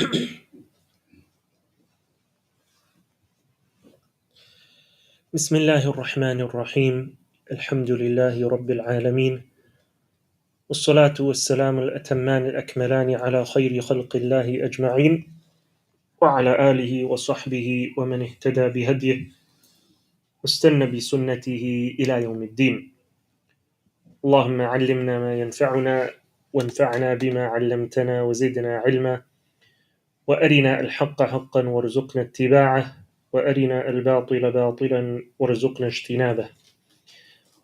بسم الله الرحمن الرحيم الحمد لله رب العالمين والصلاة والسلام الأتمان الأكملان على خير خلق الله أجمعين وعلى آله وصحبه ومن اهتدى بهديه واستنى بسنته إلى يوم الدين. اللهم علمنا ما ينفعنا وانفعنا بما علمتنا وزدنا علما وأرنا الحق حقا وارزقنا اتباعه وأرنا الباطل باطلا وارزقنا اجتنابه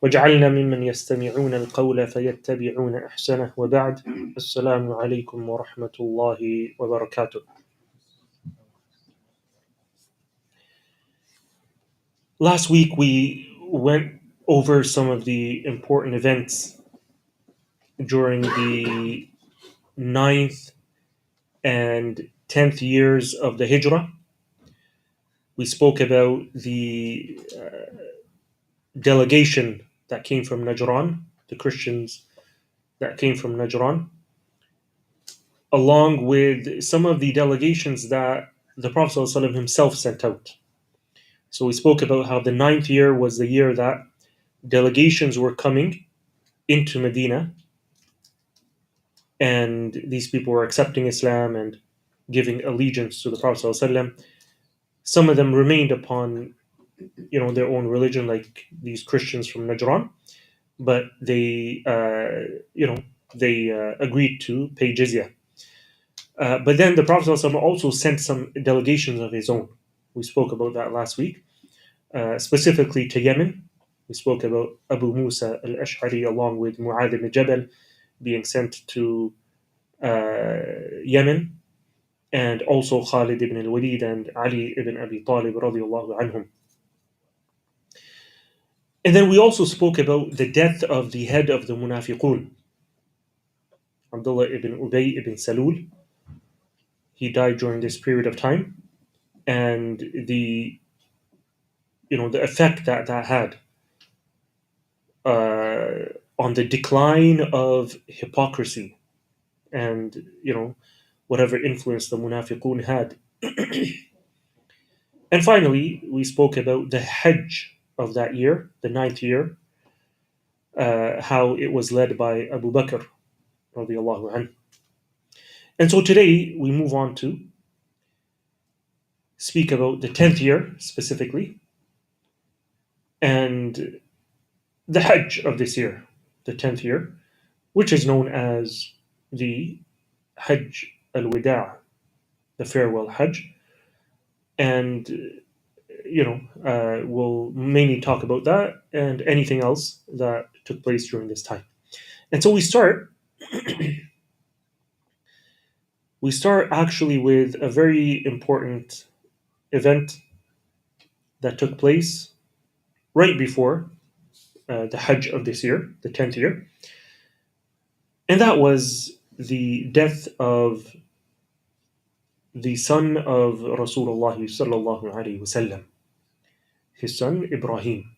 واجعلنا ممن يستمعون القول فيتبعون أحسنه وبعد السلام عليكم ورحمة الله وبركاته. Last week we went over some of the important events during the 9th and 10th years of the Hijrah. We spoke about the delegation that came from Najran, the Christians that came from Najran, along with some of the delegations that the Prophet ﷺ himself sent out. So we spoke about how the 9th year was the year that delegations were coming into Medina, and these people were accepting Islam and giving allegiance to the Prophet ﷺ. Some of them remained upon, their own religion, like these Christians from Najran, but they, agreed to pay jizya. But then the Prophet ﷺ also sent some delegations of his own. We spoke about that last week, specifically to Yemen. We spoke about Abu Musa al-Ash'ari along with Mu'adh ibn Jabal being sent to Yemen, and also Khalid ibn al-Walid and Ali ibn Abi Talib radiyallahu anhum. And then we also spoke about the death of the head of the Munafiqun, Abdullah ibn Ubay ibn Salul. He died during this period of time, and the effect that had on the decline of hypocrisy and whatever influence the Munafiqun had. And finally, we spoke about the Hajj of that year, the 9th year, how it was led by Abu Bakr radiallahu anhu. And so today we move on to speak about the 10th year specifically, and the Hajj of this year, the 10th year, which is known as the Hajj al-Wida', the farewell Hajj. And we'll mainly talk about that and anything else that took place during this time. And so we start actually with a very important event that took place right before the Hajj of this year, the 10th year. And that was the death of the son of Rasulullah sallallahu alaihi wasallam, his son Ibrahim.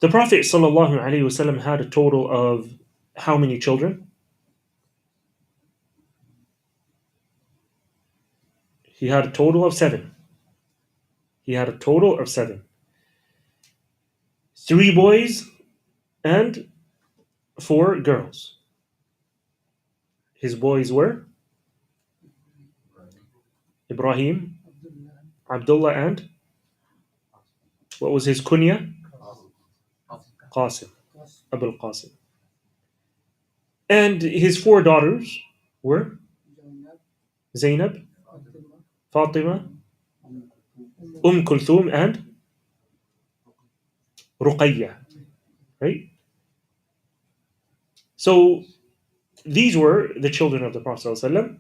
The Prophet sallallahu alaihi wasallam had a total of how many children? He had a total of 7. 3 boys and 4 girls. His boys were Ibrahim, Abdullah, and what was his kunya? Qasim, Abul Qasim. And his 4 daughters were Zainab, Fatima, Kulthum, and Ruqayya. Right? So these were the children of the Prophet ﷺ.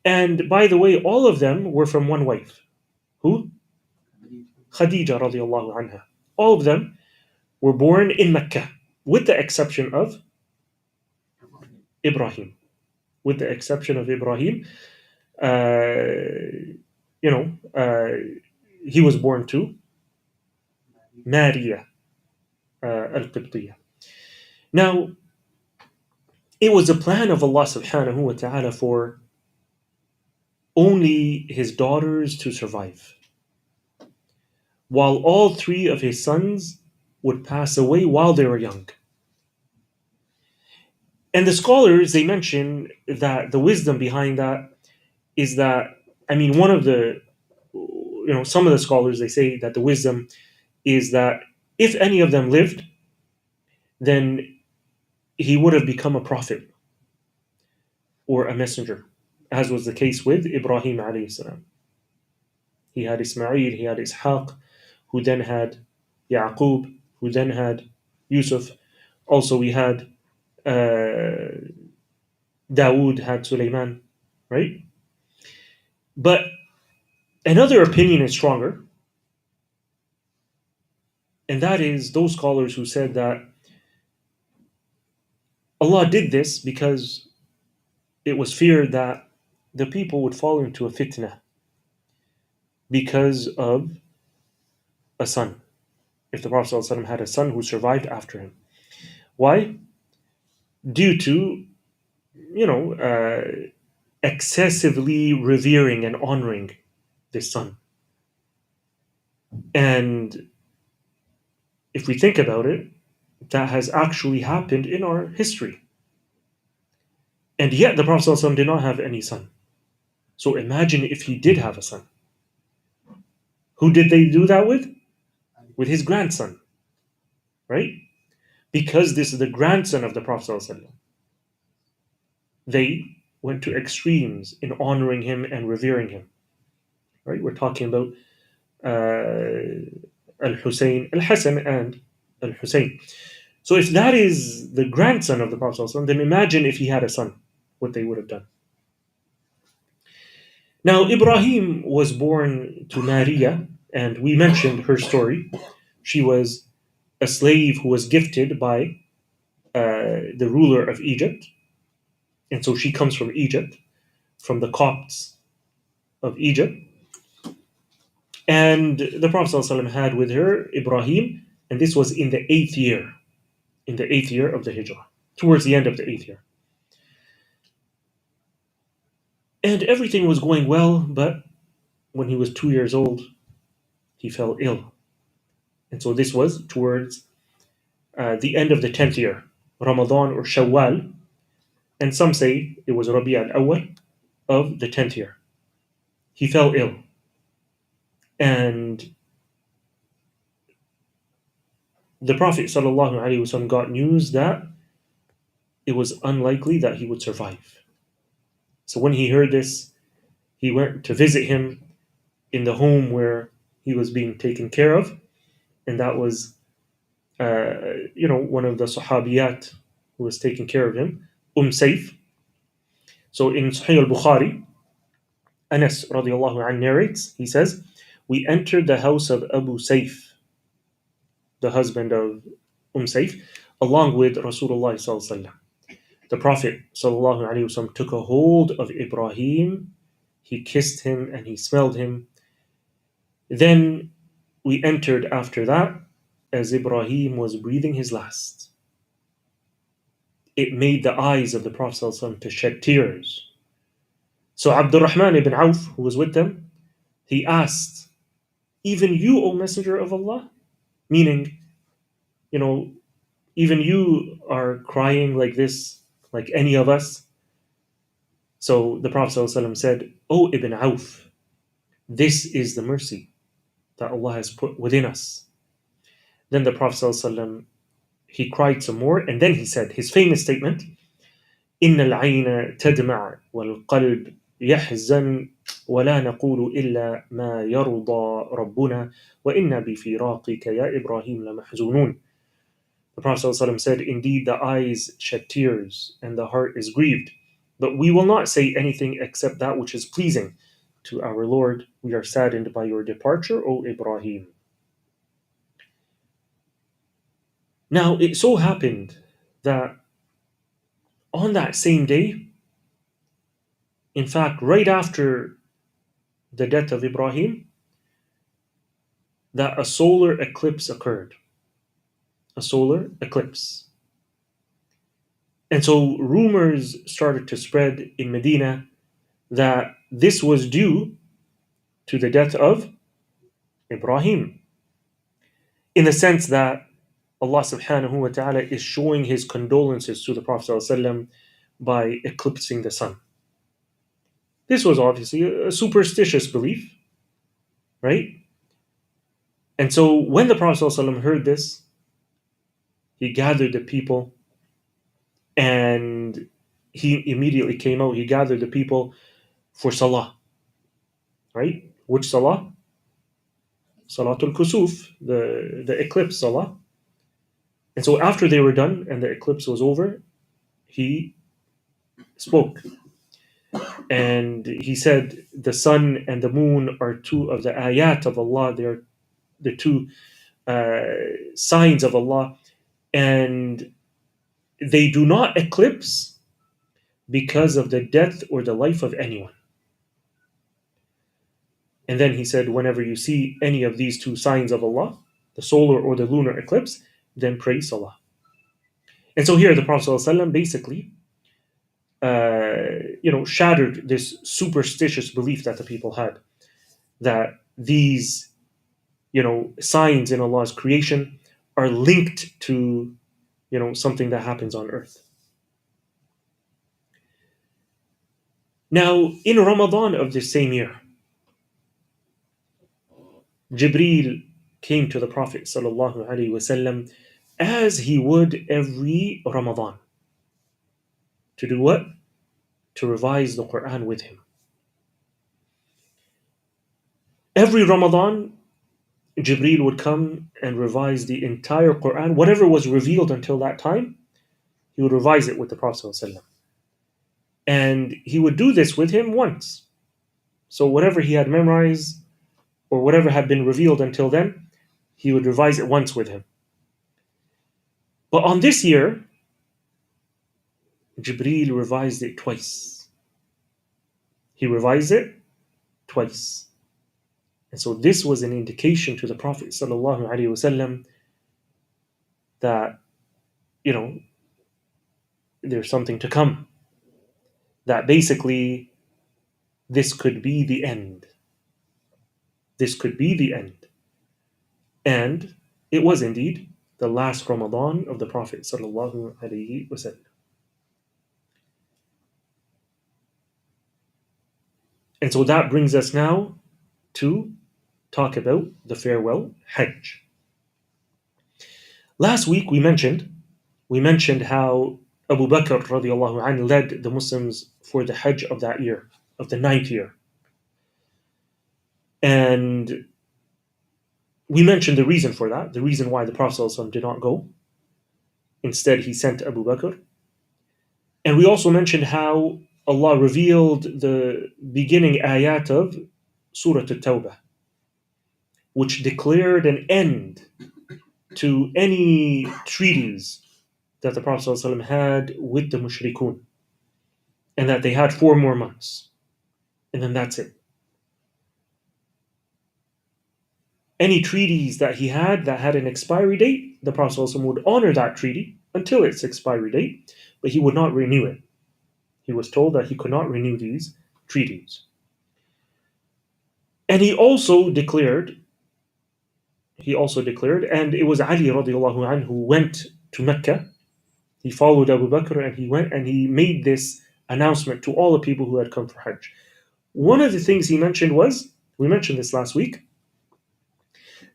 And by the way, all of them were from one wife. Who? Khadija radiallahu anha. All of them were born in Mecca, with the exception of Ibrahim. He was born to Maria al-Qibtiyya. Now, It was a plan of Allah subhanahu wa ta'ala for only his daughters to survive, while all three of his sons would pass away while they were young. And the scholars, they mention that the wisdom behind that is that, I mean, one of the, some of the scholars, they say that the wisdom is that if any of them lived, then he would have become a prophet or a messenger, as was the case with Ibrahim alayhi salam. He had Ismail, he had Ishaq, who then had Yaqub, who then had Yusuf. Also, we had uh, Dawood, had Sulaiman, right? But another opinion is stronger, and that is those scholars who said that Allah did this because it was feared that the people would fall into a fitna because of a son. If the Prophet ﷺ had a son who survived after him. Why? Due to, you know, excessively revering and honoring this son. And if we think about it, that has actually happened in our history. And yet the Prophet ﷺ did not have any son. So imagine if he did have a son. Who did they do that with? With his grandson. Right? Because this is the grandson of the Prophet ﷺ. They went to extremes in honoring him and revering him. Right? We're talking about Al-Hussein, Al-Hassan and Al-Hussein. So if that is the grandson of the Prophet ﷺ, then imagine if he had a son, what they would have done. Now, Ibrahim was born to Maria, and we mentioned her story. She was a slave who was gifted by the ruler of Egypt. And so she comes from Egypt, from the Copts of Egypt. And the Prophet ﷺ had with her Ibrahim, and this was in the 8th year, of the Hijrah, towards the end of the 8th year. And everything was going well, but when he was 2 years old, he fell ill. And so this was towards the end of the 10th year, Ramadan or Shawwal, and some say it was Rabi al-Awwal of the 10th year. He fell ill. And the Prophet ﷺ got news that it was unlikely that he would survive. So when he heard this, he went to visit him in the home where he was being taken care of, and that was, one of the Sahabiyat who was taking care of him, Saif. So in Sahih al-Bukhari, Anas radiallahu anh narrates, he says, we entered the house of Abu Saif, the husband of Saif, along with Rasulullah sallallahu alaihi wasallam. The Prophet sallallahu alaihi wasallam took a hold of Ibrahim, he kissed him and he smelled him. Then we entered after that as Ibrahim was breathing his last. It made the eyes of the Prophet sallallahu alaihi wasallam to shed tears. So Abdur-Rahman ibn Auf, who was with them, he asked, even you, O Messenger of Allah? Meaning, even you are crying like this, like any of us. So the Prophet ﷺ said, O Ibn Auf, this is the mercy that Allah has put within us. Then the Prophet ﷺ, he cried some more, and then he said his famous statement, إن العين تدمع والقلب يحزن ولا نقول إلا ما يرضى ربنا وإنا بفراقك يا إبراهيم لمحزونون. The Prophet ﷺ said, indeed the eyes shed tears and the heart is grieved, but we will not say anything except that which is pleasing to our Lord. We are saddened by your departure, O Ibrahim. Now it so happened that on that same day, in fact right after the death of Ibrahim, that a solar eclipse occurred. A solar eclipse. And so rumors started to spread in Medina that this was due to the death of Ibrahim, in the sense that Allah subhanahu wa ta'ala is showing his condolences to the Prophet ﷺ by eclipsing the sun. This was obviously a superstitious belief, right? And so when the Prophet ﷺ heard this, he gathered the people and he immediately came out. He gathered the people for Salah, right? Which Salah? Salatul Kusuf, the eclipse Salah. And so after they were done and the eclipse was over, he spoke. And he said, the sun and the moon are two of the ayat of Allah. They are the two signs of Allah. And they do not eclipse because of the death or the life of anyone. And then he said, whenever you see any of these two signs of Allah, the solar or the lunar eclipse, then pray Salah. And so here the Prophet ﷺ basically shattered this superstitious belief that the people had, that these, signs in Allah's creation are linked to, something that happens on earth. Now, in Ramadan of this same year, Jibreel came to the Prophet sallallahu alaihi wasallam as he would every Ramadan. To do what? To revise the Quran with him. Every Ramadan, Jibreel would come and revise the entire Quran. Whatever was revealed until that time, he would revise it with the Prophet ﷺ. And he would do this with him once. So whatever he had memorized or whatever had been revealed until then, he would revise it once with him. But on this year, Jibreel revised it twice. He revised it twice. And so this was an indication to the Prophet ﷺ that, there's something to come. That basically this could be the end. This could be the end. And it was indeed the last Ramadan of the Prophet ﷺ. And so that brings us now to talk about the farewell Hajj. Last week we mentioned how Abu Bakr radiallahu anh led the Muslims for the Hajj of that year, of the 9th year. And we mentioned the reason for that, the reason why the Prophet ﷺ did not go. Instead, he sent Abu Bakr. And we also mentioned how Allah revealed the beginning ayat of Surah At-Tawbah, which declared an end to any treaties that the Prophet ﷺ had with the mushrikun, and that they had 4 more months. And then that's it. Any treaties that he had that had an expiry date, the Prophet ﷺ would honor that treaty until its expiry date, but he would not renew it. He was told that he could not renew these treaties. And he also declared, and it was Ali radiallahu anhu who went to Mecca. He followed Abu Bakr and he went and he made this announcement to all the people who had come for Hajj. One of the things he mentioned was, we mentioned this last week,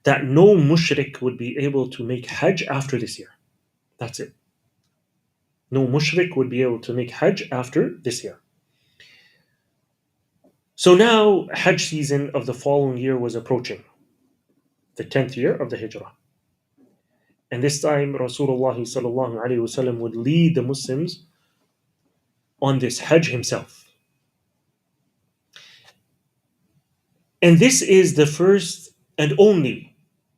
that no mushrik would be able to make Hajj after this year. That's it. No mushrik would be able to make Hajj after this year. So now Hajj season of the following year was approaching, the 10th year of the Hijrah. And this time Rasulullah sallallahu alaihi wasallam would lead the Muslims on this Hajj himself. And this is the first and only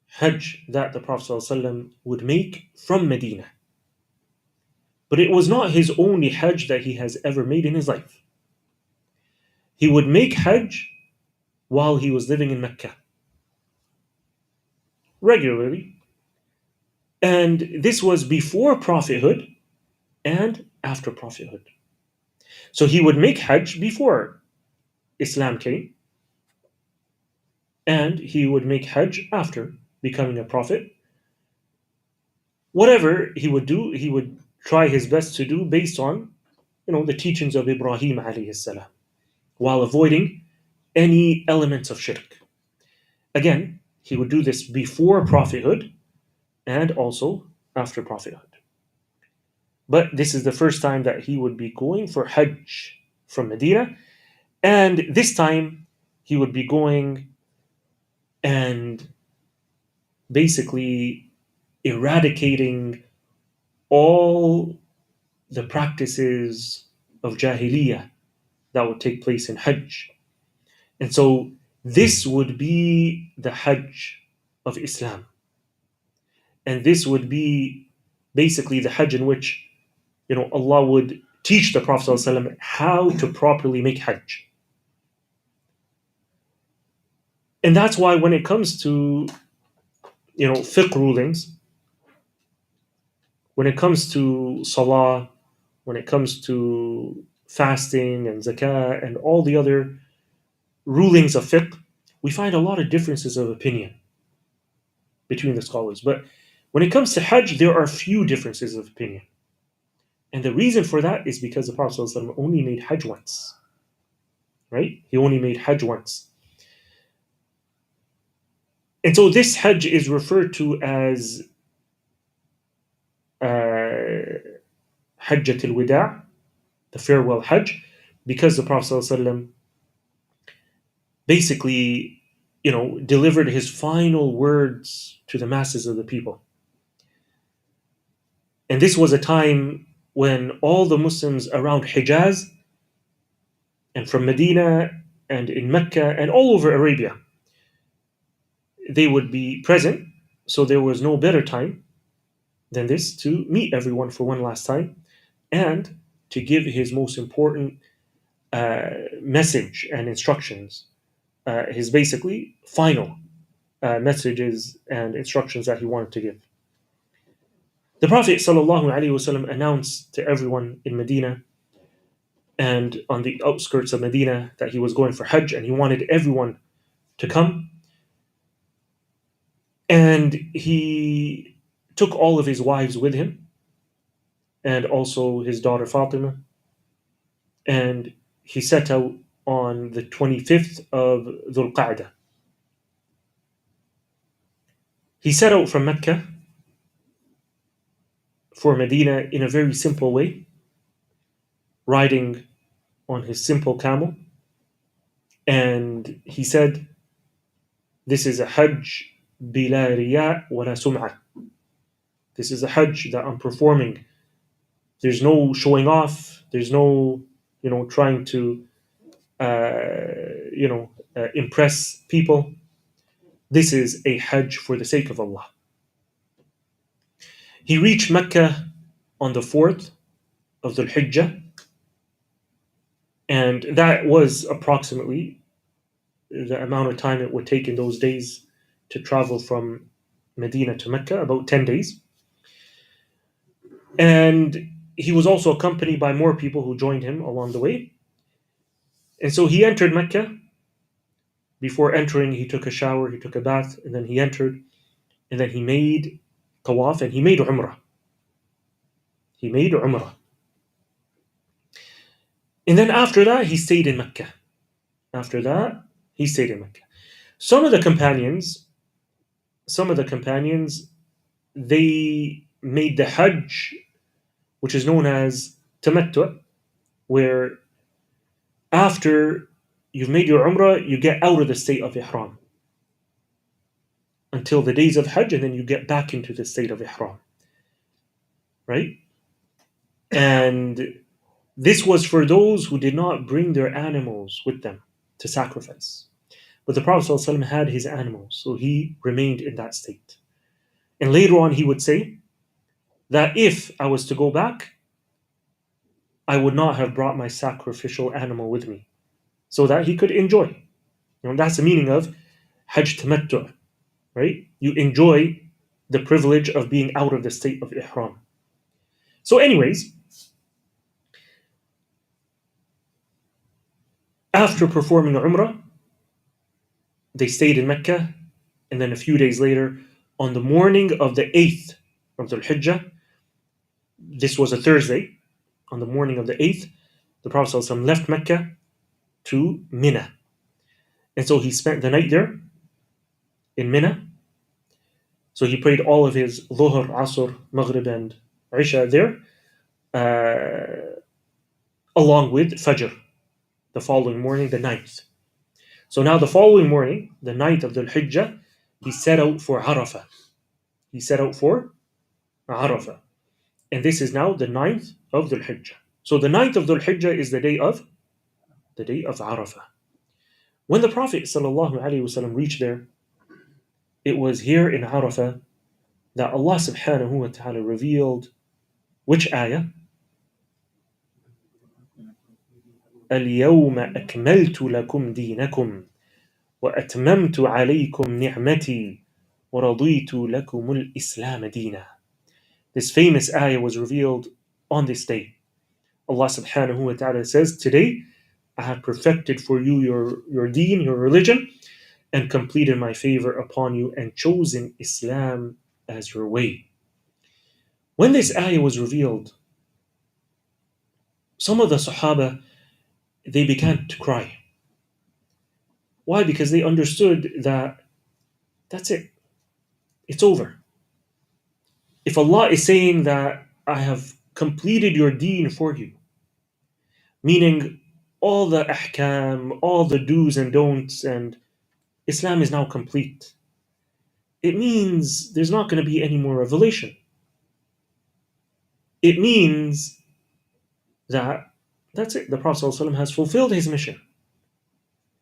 Hajj that the Prophet ﷺ would make from Medina. But it was not his only Hajj that he has ever made in his life. He would make Hajj while he was living in Mecca, regularly. And this was before prophethood and after prophethood. So he would make Hajj before Islam came, and he would make Hajj after becoming a prophet. Whatever he would do, he would try his best to do based on, the teachings of Ibrahim alayhi salam, while avoiding any elements of shirk. Again, he would do this before prophethood and also after prophethood. But this is the first time that he would be going for Hajj from Medina, and this time he would be going and basically eradicating all the practices of Jahiliyyah that would take place in Hajj. And so this would be the Hajj of Islam. And this would be basically the Hajj in which, Allah would teach the Prophet ﷺ how to properly make Hajj. And that's why when it comes to, fiqh rulings, when it comes to salah, when it comes to fasting and zakah and all the other rulings of fiqh, we find a lot of differences of opinion between the scholars. But when it comes to Hajj, there are few differences of opinion. And the reason for that is because the Prophet ﷺ only made Hajj once. Right? He only made Hajj once. And so this Hajj is referred to as Hajjat al-Wida', the farewell Hajj, because the Prophet ﷺ basically, delivered his final words to the masses of the people. And this was a time when all the Muslims around Hijaz and from Medina and in Mecca and all over Arabia, they would be present. So there was no better time than this to meet everyone for one last time and to give his most important message and instructions, his basically final messages and instructions that he wanted to give. The Prophet ﷺ announced to everyone in Medina and on the outskirts of Medina that he was going for Hajj, and he wanted everyone to come. And he took all of his wives with him, and also his daughter Fatima. And he set out on the 25th of Dhul Qa'dah. He set out from Mecca for Medina in a very simple way, riding on his simple camel. And he said, "This is a Hajj bila riya wala sum'ah." This is a Hajj that I'm performing. There's no showing off. There's no, trying to, impress people. This is a Hajj for the sake of Allah. He reached Mecca on the 4th of Dhul Hijjah, and that was approximately the amount of time it would take in those days to travel from Medina to Mecca, about 10 days. And he was also accompanied by more people who joined him along the way. And so he entered Mecca. Before entering, he took a shower, he took a bath, and then he entered, and then he made tawaf, and he made umrah. He made umrah. And then after that, he stayed in Mecca. After that, he stayed in Mecca. Some of the companions, they made the Hajj, which is known as tamattu', where after you've made your umrah, you get out of the state of ihram until the days of Hajj, and then you get back into the state of ihram. Right? And this was for those who did not bring their animals with them to sacrifice. But the Prophet ﷺ had his animals, so he remained in that state. And later on, he would say that if I was to go back, I would not have brought my sacrificial animal with me, so that he could enjoy. That's the meaning of Hajj tamattu', right? You enjoy the privilege of being out of the state of ihram. So anyways, After performing Umrah, they stayed in Mecca, and then a few days later, on the morning of the 8th of Dhul Hijjah, this was a Thursday, on the morning of the 8th, the Prophet ﷺ left Mecca to Mina. And so he spent the night there in Mina. So he prayed all of his Dhuhr, Asr, Maghrib, and Isha there, uh, along with Fajr, the following morning, the 9th. So now the following morning, the 9th of Dhul Hijjah, he set out for Arafah. He set out for Arafah. And this is now the 9th of Dhul Hijjah. So the 9th of Dhul Hijjah is the day of Arafah. When the Prophet ﷺ reached there, it was here in Arafah that Allah subhanahu wa ta'ala revealed which ayah? اليوم أكملت لكم دينكم وأتممت عليكم نعمتي وَرَضِيتُ لَكُمُ الْإِسْلَامَ دِينًا. This famous ayah was revealed on this day. Allah subhanahu wa ta'ala says, today I have perfected for you your deen, your religion, and completed my favor upon you and chosen Islam as your way. When this ayah was revealed, some of the Sahaba, they began to cry. Why? Because they understood that that's it. It's over. If Allah is saying that I have completed your deen for you, meaning all the ahkam, all the do's and don'ts, and Islam is now complete, it means there's not going to be any more revelation. It means that that's it. The Prophet ﷺ has fulfilled his mission.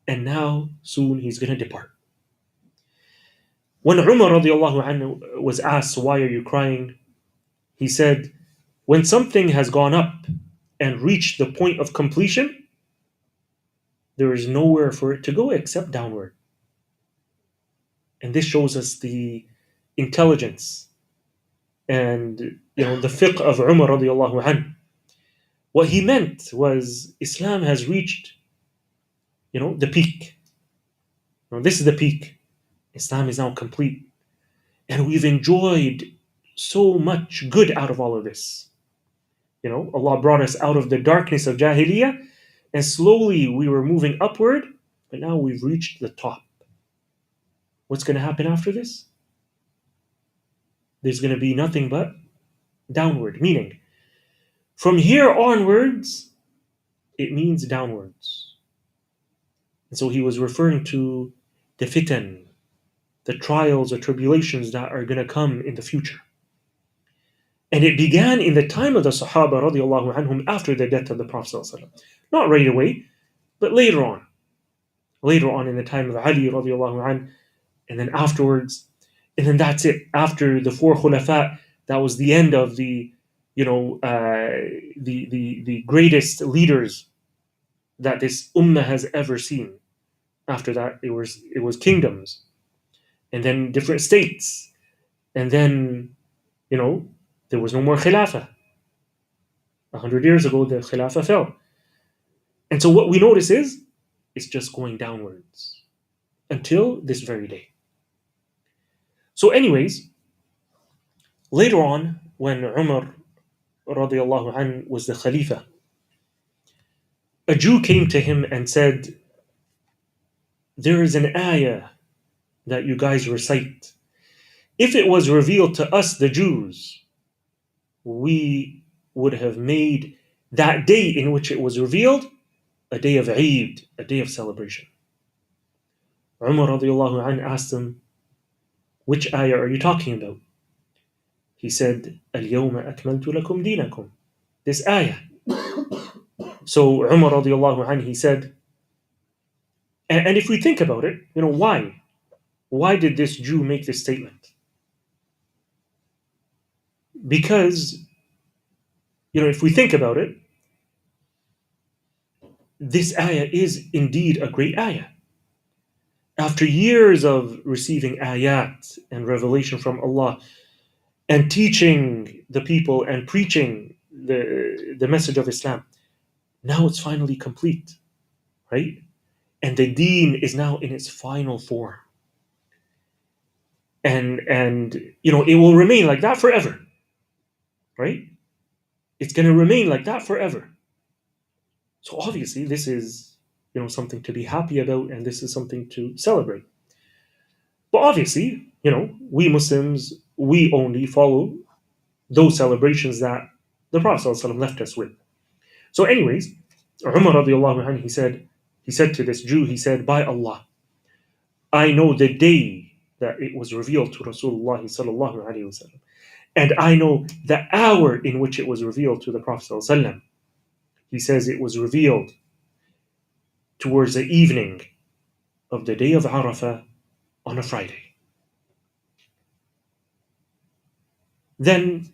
And now, soon, he's going to depart. When Umar radiallahu anhu was asked, why are you crying? He said, when something has gone up and reached the point of completion, there is nowhere for it to go except downward. And this shows us the intelligence and the fiqh of Umar radiallahu anhu. What he meant was Islam has reached the peak. This is the peak. Islam is now complete. And we've enjoyed so much good out of all of this. Allah brought us out of the darkness of Jahiliyyah, and slowly we were moving upward, but now we've reached the top. What's going to happen after this? There's going to be nothing but downward, meaning from here onwards, it means downwards. And so he was referring to the fitan, the trials or tribulations that are going to come in the future. And it began in the time of the Sahaba radiallahu anhum after the death of the Prophet ﷺ. Not right away, but later on. Later on in the time of Ali radiallahu anhu, and then afterwards, and then that's it. After the four khulafa, that was the end of the greatest leaders that this ummah has ever seen. After that, it was kingdoms, and then different states, and then there was no more khilafah. 100 years ago, the khilafah fell, and so what we notice is it's just going downwards until this very day. So, anyways, later on, when Umar radiallahu anhu was the Khalifa, a Jew came to him and said, there is an ayah that you guys recite. If it was revealed to us, the Jews, we would have made that day in which it was revealed a day of Eid, a day of celebration. Umar radiallahu anhu asked him, which ayah are you talking about? He said, اليوم أكملت لكم دينكم. This ayah. So Umar radiallahu anhu, he said, and if we think about it, why? Why did this Jew make this statement? Because, if we think about it, this ayah is indeed a great ayah. After years of receiving ayat and revelation from Allah and teaching the people and preaching the message of Islam, now it's finally complete. right? And the deen is now in its final form. And it will remain like that forever, right? It's going to remain like that forever. So obviously, this is something to be happy about, and this is something to celebrate. But obviously, we Muslims, we only follow those celebrations that the Prophet ﷺ left us with. So, anyways, Umar radiallahu anhu, he said to this Jew, he said, by Allah, I know the day that it was revealed to Rasulullah sallallahu alaihi wasallam, and I know the hour in which it was revealed to the Prophet sallallahu alaihi wasallam. He says it was revealed towards the evening of the day of Arafah on a Friday. Then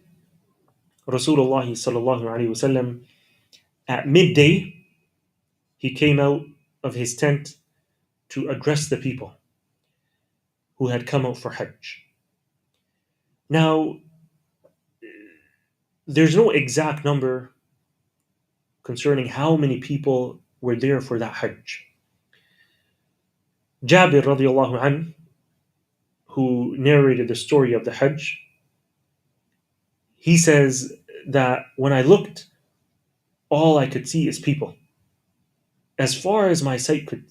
Rasulullah sallallahu alaihi wasallam, at midday, he came out of his tent to address the people who had come out for Hajj. Now, there's no exact number concerning how many people were there for that Hajj. Jabir radiallahu anh, who narrated the story of the Hajj, he says that when I looked, all I could see is people. As far as my sight could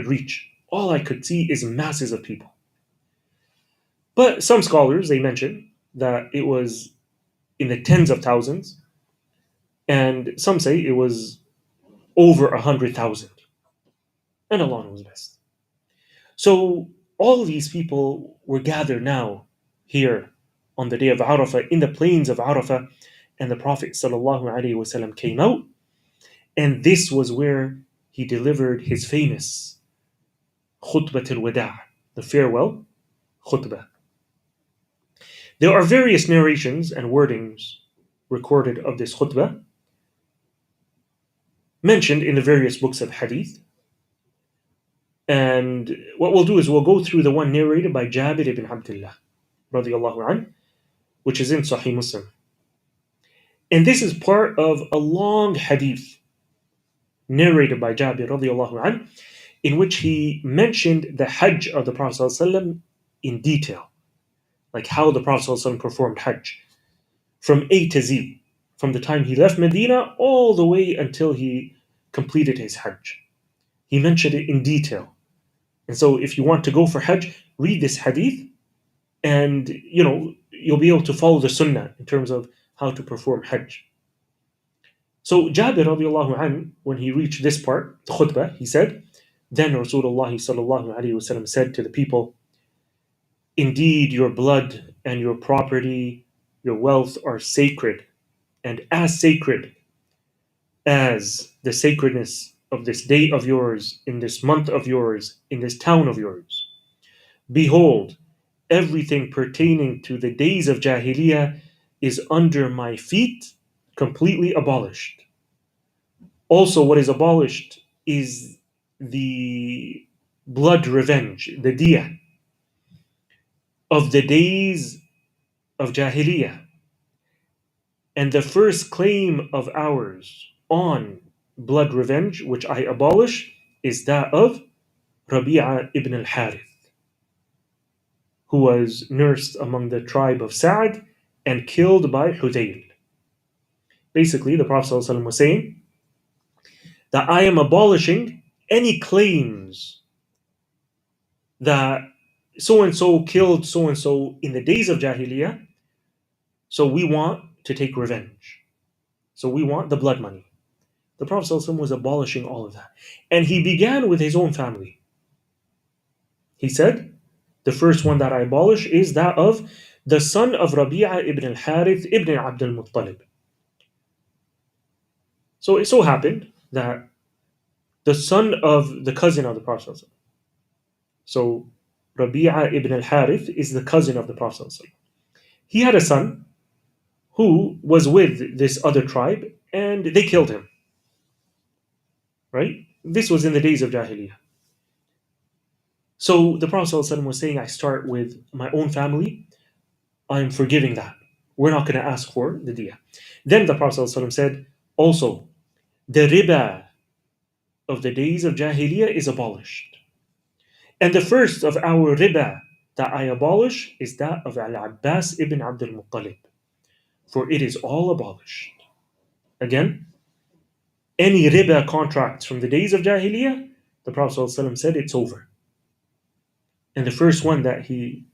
reach, all I could see is masses of people. But some scholars, they mention that it was in the tens of thousands, and some say it was over 100,000. And Allah knows best. So all these people were gathered now here on the day of Arafah in the plains of Arafah, and the Prophet ﷺ came out, and this was where he delivered his famous khutbah al-wada', the farewell khutbah. There are various narrations and wordings recorded of this khutbah, mentioned in the various books of hadith. And what we'll do is we'll go through the one narrated by Jabir ibn Abdullah radiallahu anh, which is in Sahih Muslim. And this is part of a long hadith narrated by Jabir radiallahu anh, in which he mentioned the Hajj of the Prophet ﷺ in detail, like how the Prophet ﷺ performed Hajj from A to Z, from the time he left Medina all the way until he completed his Hajj. He mentioned it in detail. And so if you want to go for Hajj, read this hadith, and you'll be able to follow the sunnah in terms of how to perform Hajj. So Jabir radiallahu anh, when he reached this part, the khutbah, he said, then Rasulullah sallallahu alaihi wasallam said to the people, indeed your blood and your property, your wealth are sacred, and as sacred as the sacredness of this day of yours, in this month of yours, in this town of yours. Behold, everything pertaining to the days of Jahiliyyah is under my feet, completely abolished. Also, what is abolished is the blood revenge, the Dhiyaa, of the days of Jahiliyyah. And the first claim of ours on blood revenge, which I abolish, is that of Rabi ibn al-Harith, who was nursed among the tribe of Sa'd and killed by Hudayl. Basically, the Prophet ﷺ was saying that I am abolishing any claims that so-and-so killed so-and-so in the days of Jahiliyyah, so we want to take revenge. So we want the blood money. The Prophet ﷺ was abolishing all of that. And he began with his own family. He said, the first one that I abolish is that of the son of Rabi'a ibn al-Harith ibn Abd al-Muttalib. So it so happened that the son of the cousin of the Prophet ﷺ. So Rabi'a ibn al-Harith is the cousin of the Prophet ﷺ. He had a son who was with this other tribe, and they killed him. Right? This was in the days of Jahiliyyah. So the Prophet ﷺ was saying, I start with my own family. I'm forgiving that. We're not going to ask for the Dhiyaa. Then the Prophet ﷺ said, also, the riba of the days of Jahiliyyah is abolished. And the first of our riba that I abolish is that of Al-Abbas ibn Abdul Muttalib, for it is all abolished. Again, any riba contracts from the days of Jahiliyyah, the Prophet ﷺ said it's over. And the first one that he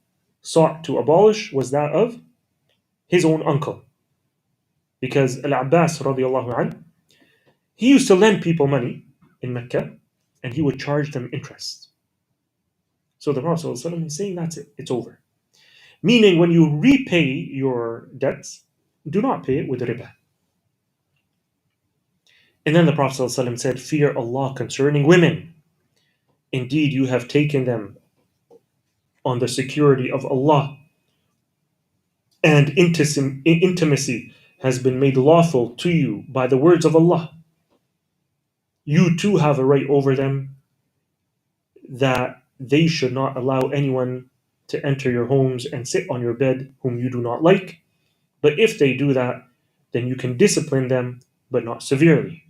sought to abolish was that of his own uncle. Because Al-Abbas radiallahu anh, he used to lend people money in Mecca and he would charge them interest. So the Prophet ﷺ is saying that's it, it's over. Meaning when you repay your debts, do not pay it with riba. And then the Prophet ﷺ said, fear Allah concerning women. Indeed, you have taken them on the security of Allah, and intimacy has been made lawful to you by the words of Allah. You too have a right over them, that they should not allow anyone to enter your homes and sit on your bed whom you do not like. But if they do that, then you can discipline them, but not severely.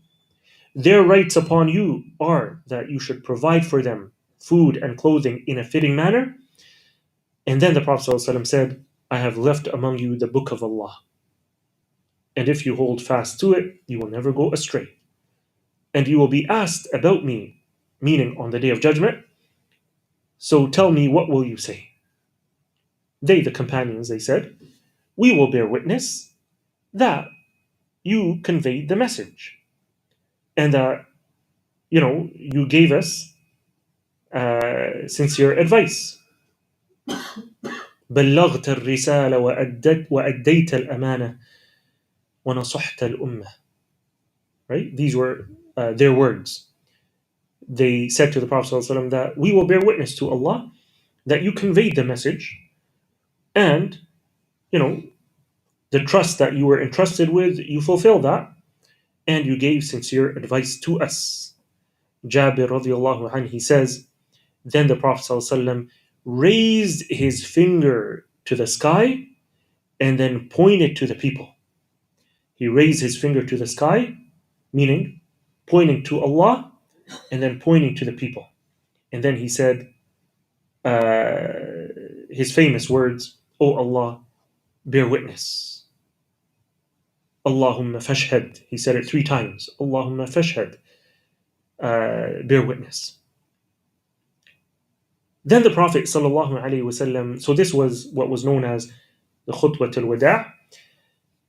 Their rights upon you are that you should provide for them food and clothing in a fitting manner. And then the Prophet ﷺ said, I have left among you the book of Allah. And if you hold fast to it, you will never go astray. And you will be asked about me, meaning on the day of judgment. So tell me, what will you say? They, the companions, they said, we will bear witness that you conveyed the message, and that, you gave us sincere advice. بلغت الرسالة وأديت الأمانة ونصحت الأمة. Right? These were their words. They said to the Prophet ﷺ that we will bear witness to Allah that you conveyed the message, and the trust that you were entrusted with, you fulfilled that, and you gave sincere advice to us. Jabir radiallahu anh, he says, then the Prophet ﷺ raised his finger to the sky and then pointed to the people. He raised his finger to the sky, meaning pointing to Allah, and then pointing to the people. And then he said his famous words, O Allah, bear witness. Allahumma fashhad. He said it 3 times. Allahumma fashhad. Bear witness. Then the Prophet ﷺ, so this was what was known as the khutbah al-wada'.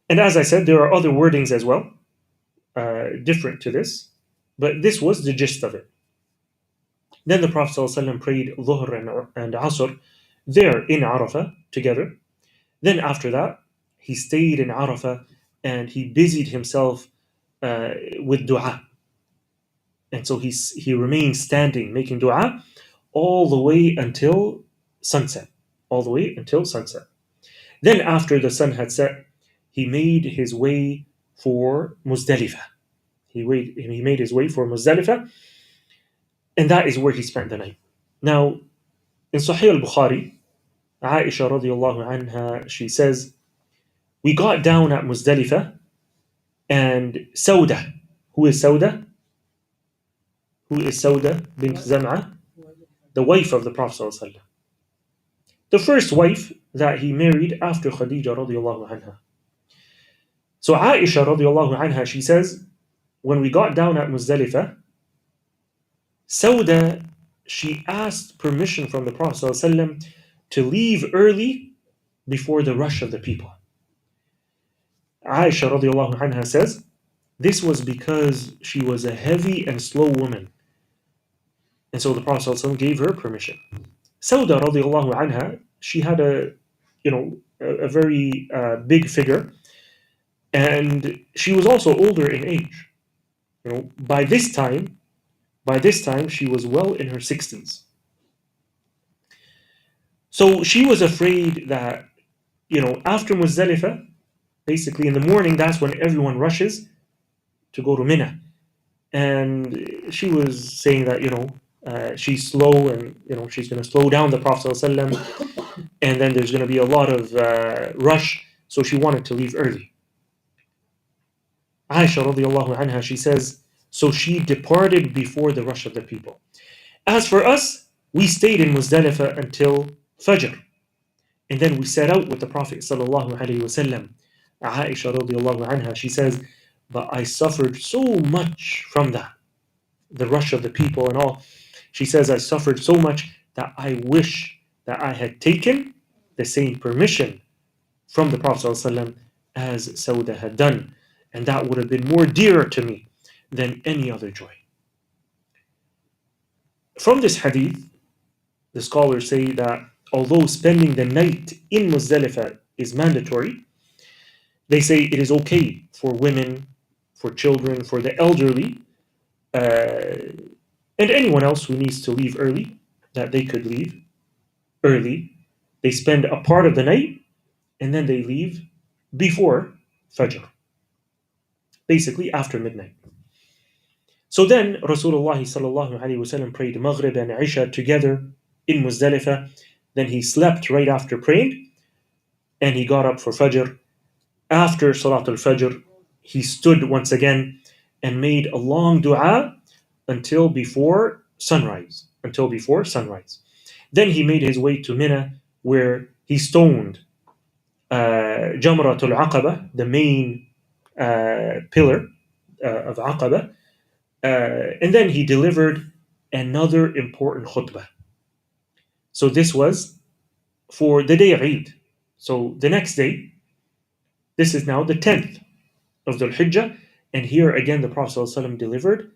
And as I said, there are other wordings as well, different to this, but this was the gist of it. Then the Prophet ﷺ prayed Dhuhr and Asr there in Arafah together. Then after that, he stayed in Arafah and he busied himself with dua. And so he remained standing, making dua all the way until sunset. All the way until sunset. Then after the sun had set, he made his way for Muzdalifah. He made his way for Muzdalifah, and that is where he spent the night. Now, in Sahih al-Bukhari, Aisha radiallahu anha, she says, we got down at Muzdalifah, and Sauda, who is Sauda? Who is Sauda bint Zam'a? The wife of the Prophet ﷺ. The first wife that he married after Khadija radiallahu anha. So Aisha radiallahu anha, she says, when we got down at Muzdalifah, Sauda, she asked permission from the Prophet ﷺ to leave early before the rush of the people. Aisha radiallahu anha says, this was because she was a heavy and slow woman. And so the Prophet ﷺ gave her permission. Sauda radiallahu anha, she had a very big figure, and she was also older in age. By this time, she was well in her 60s. So she was afraid that, after Muzdalifah, basically in the morning, that's when everyone rushes to go to Mina. And she was saying that, she's slow and, she's going to slow down the Prophet ﷺ, and then there's going to be a lot of rush. So she wanted to leave early. Aisha radiallahu anha, she says, So she departed before the rush of the people. As for us, we stayed in Muzdalifah until Fajr. And then we set out with the Prophet sallallahu alaihi wasallam. Aisha radiallahu anha, she says, but I suffered so much from that, the rush of the people and all. She says, I suffered so much that I wish that I had taken the same permission from the Prophet ﷺ as Sauda had done. And that would have been more dearer to me than any other joy. From this hadith, the scholars say that although spending the night in Muzdalifah is mandatory, they say it is okay for women, for children, for the elderly, and anyone else who needs to leave early, that they could leave early. They spend a part of the night and then they leave before Fajr, basically after midnight. So then Rasulullah sallallahu alaihi wasallam prayed Maghrib and Isha together in Muzdalifah. Then he slept right after praying and he got up for Fajr. After Salatul Fajr, he stood once again and made a long dua until before sunrise. Then he made his way to Mina, where he stoned Jamratul Aqaba, the main pillar of Aqaba, and then he delivered another important khutbah. So this was for the day of Eid. So the next day, this is now the 10th of Dhul Hijjah, and here again the Prophet ﷺ delivered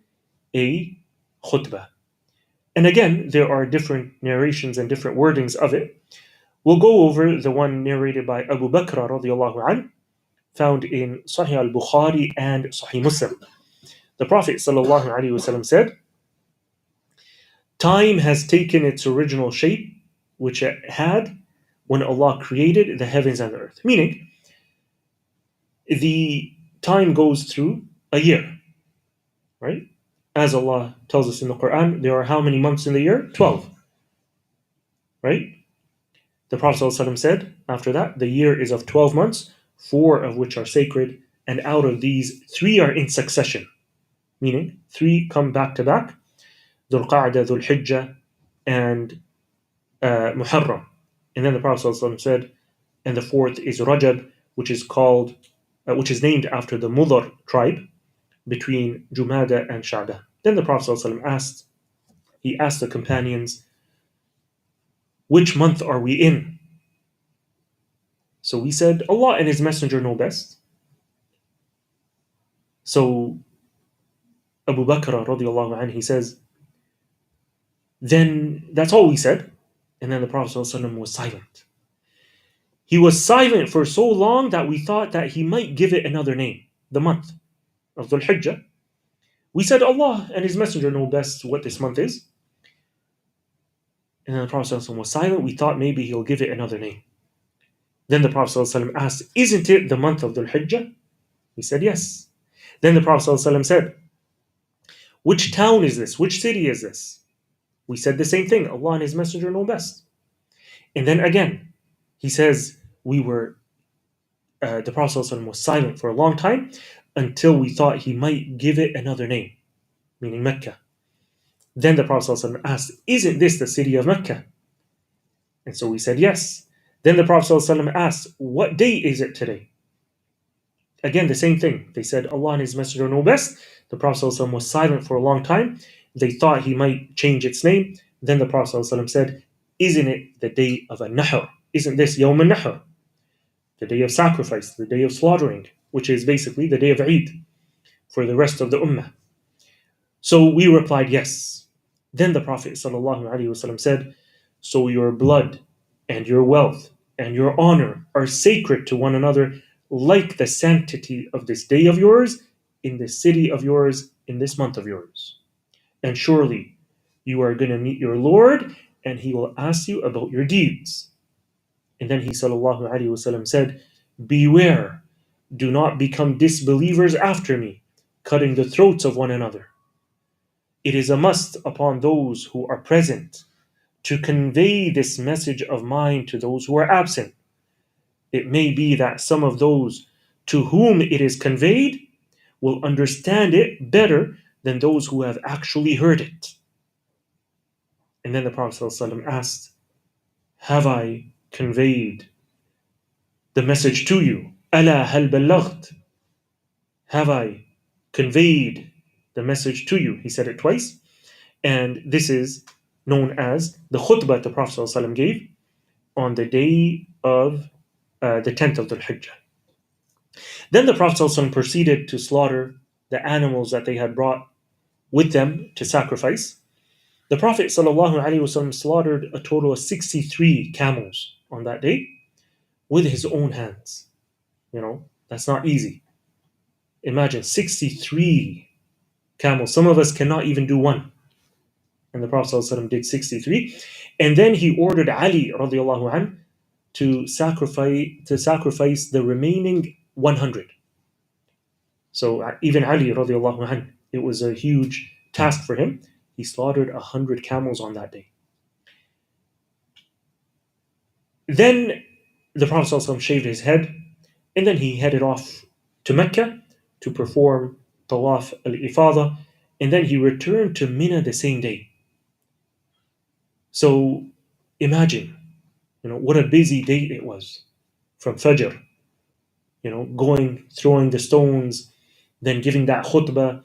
a khutbah. And again, there are different narrations and different wordings of it. We'll go over the one narrated by Abu Bakr radiallahu anh, found in Sahih al-Bukhari and Sahih Muslim. The Prophet ﷺ said, time has taken its original shape, which it had when Allah created the heavens and the earth. Meaning, the time goes through a year, right? As Allah tells us in the Quran, there are how many months in the year? 12, right? The Prophet ﷺ said, after that, the year is of 12 months, 4 of which are sacred, and out of these, 3 are in succession. Meaning, 3 come back to back, Dhul Qa'dah, Dhul Hijjah, and Muharram. And then the Prophet ﷺ said, and the 4th is Rajab, which is named after the Mudar tribe between Jumada and Sha'ban. Then the Prophet ﷺ asked the companions, which month are we in? So we said, Allah and His Messenger know best. So Abu Bakr radiallahu anh, he says, then that's all we said. And then the Prophet ﷺ was silent. He was silent for so long that we thought that he might give it another name, the month of Dhul Hijjah. We said, Allah and His Messenger know best what this month is. And then the Prophet ﷺ was silent. We thought maybe he'll give it another name. Then the Prophet ﷺ asked, isn't it the month of Dhul Hijjah? We said, yes. Then the Prophet ﷺ said, which town is this? Which city is this? We said the same thing. Allah and His Messenger know best. And then again, he says, the Prophet ﷺ was silent for a long time until we thought he might give it another name, meaning Mecca. Then the Prophet ﷺ asked, isn't this the city of Mecca? And so we said, yes. Then the Prophet ﷺ asked, what day is it today? Again, the same thing. They said, Allah and His Messenger know best. The Prophet ﷺ was silent for a long time. They thought he might change its name. Then the Prophet ﷺ said, isn't it the day of a Nahr? Isn't this Yawm al-Nahr? The day of sacrifice, the day of slaughtering, which is basically the day of Eid for the rest of the Ummah. So we replied, yes. Then the Prophet ﷺ said, so your blood and your wealth and your honor are sacred to one another, like the sanctity of this day of yours, in this city of yours, in this month of yours. And surely you are going to meet your Lord, and He will ask you about your deeds. And then He ﷺ said, beware, do not become disbelievers after me, cutting the throats of one another. It is a must upon those who are present to convey this message of mine to those who are absent. It may be that some of those to whom it is conveyed will understand it better than those who have actually heard it. And then the Prophet ﷺ asked, have I conveyed the message to you? Ala hal ballaght? Have I conveyed the message to you? He said it twice. And this is known as the khutbah the Prophet ﷺ gave on the day of the 10th of the Hijjah. Then the Prophet ﷺ proceeded to slaughter the animals that they had brought with them to sacrifice. The Prophet ﷺ slaughtered a total of 63 camels on that day with his own hands. That's not easy. Imagine 63 camels. Some of us cannot even do one. And the Prophet ﷺ did 63. And then he ordered Ali radiallahu anh to sacrifice the remaining 100. So even Ali radiallahu anh, it was a huge task for him. He slaughtered 100 camels on that day. Then the Prophet ﷺ shaved his head, and then he headed off to Mecca to perform Tawaf al-Ifadah, and then he returned to Mina the same day. So imagine, what a busy day it was from Fajr, going, throwing the stones, then giving that khutbah,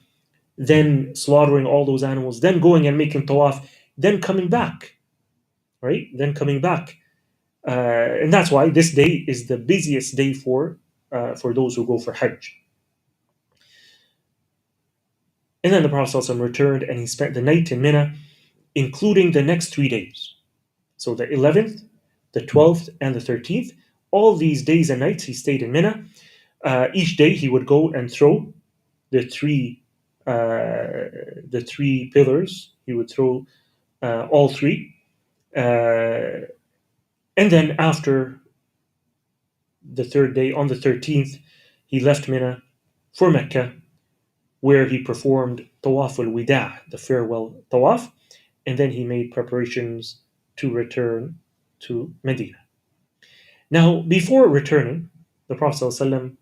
then slaughtering all those animals, then going and making tawaf, then coming back, right? Then coming back. And that's why this day is the busiest day for those who go for Hajj. And then the Prophet ﷺ returned and he spent the night in Mina, including the next 3 days. So the 11th, the 12th, and the 13th. All these days and nights he stayed in Mina. Each day he would go and throw the three pillars. He would throw all three. And then after the third day, on the 13th, he left Mina for Mecca, where he performed Tawaf al-Wida', the farewell Tawaf, and then he made preparations to return to Medina. Now, before returning, the Prophet ﷺ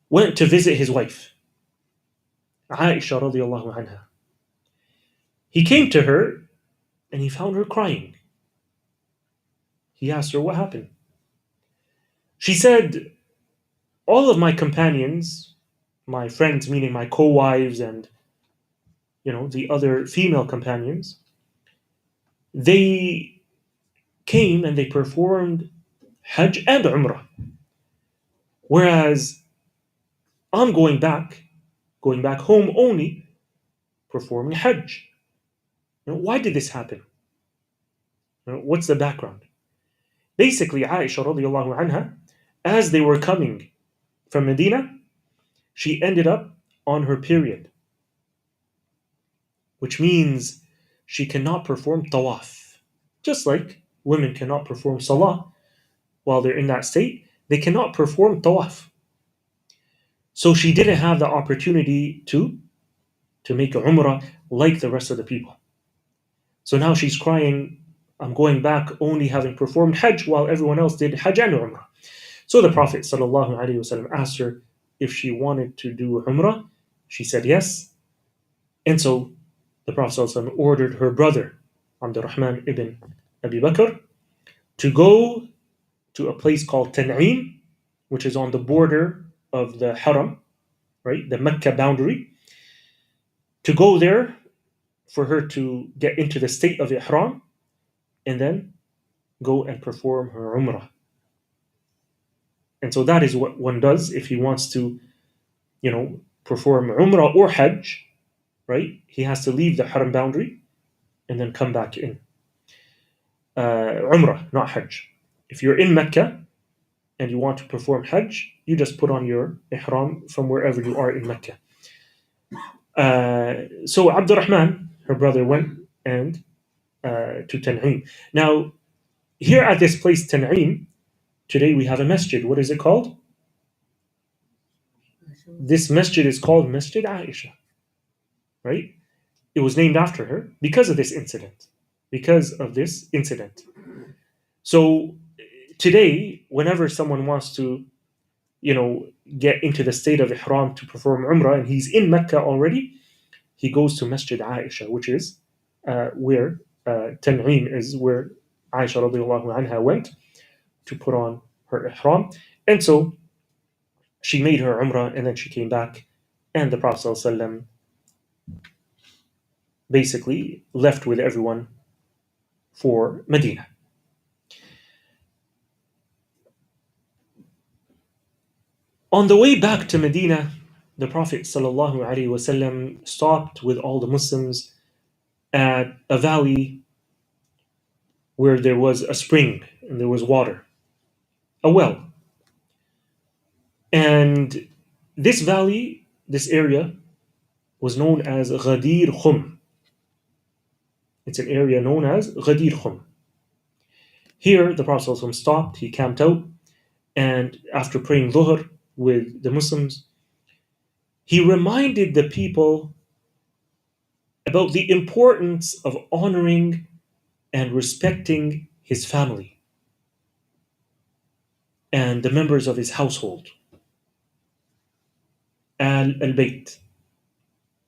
went to visit his wife, Aisha radiallahu anha. He came to her and he found her crying. He asked her, what happened? She said, all of my companions, my friends, meaning my co-wives and the other female companions, they came and they performed Hajj and Umrah. Whereas I'm going back home only, performing Hajj. Why did this happen? What's the background? Basically, Aisha radiallahu anha, as they were coming from Medina, she ended up on her period, which means she cannot perform tawaf. Just like women cannot perform salah while they're in that state, they cannot perform tawaf. So she didn't have the opportunity to make a umrah like the rest of the people. So now she's crying, I'm going back only having performed Hajj while everyone else did Hajj and Umrah. So the Prophet ﷺ asked her if she wanted to do Umrah. She said yes. And so the Prophet ﷺ ordered her brother, Abdur-Rahman ibn Abi Bakr, to go to a place called Tan'im, which is on the border of the Haram, right, the Mecca boundary, to go there for her to get into the state of Ihram and then go and perform her Umrah. And so that is what one does if he wants to, perform Umrah or Hajj, right? He has to leave the Haram boundary and then come back in. Umrah, not Hajj. If you're in Mecca and you want to perform Hajj, you just put on your Ihram from wherever you are in Mecca. So Abdur-Rahman, her brother, went and to Tan'im. Now, here at this place, Tan'im, today we have a masjid. What is it called? This masjid is called Masjid Aisha, right? It was named after her because of this incident. So today, whenever someone wants to, get into the state of Ihram to perform Umrah and he's in Mecca already, he goes to Masjid Aisha, which is where Tan'im is, where Aisha radiallahu anha went to put on her ihram. And so she made her umrah and then she came back, and the Prophet ﷺ basically left with everyone for Medina. On the way back to Medina, the Prophet ﷺ stopped with all the Muslims at a valley where there was a spring and there was water, a well. And this valley, this area, was known as Ghadir Khum. It's an area known as Ghadir Khum. Here, the Prophet ﷺ stopped, he camped out, and after praying Dhuhr with the Muslims, he reminded the people about the importance of honoring and respecting his family and the members of his household. Al-Bayt,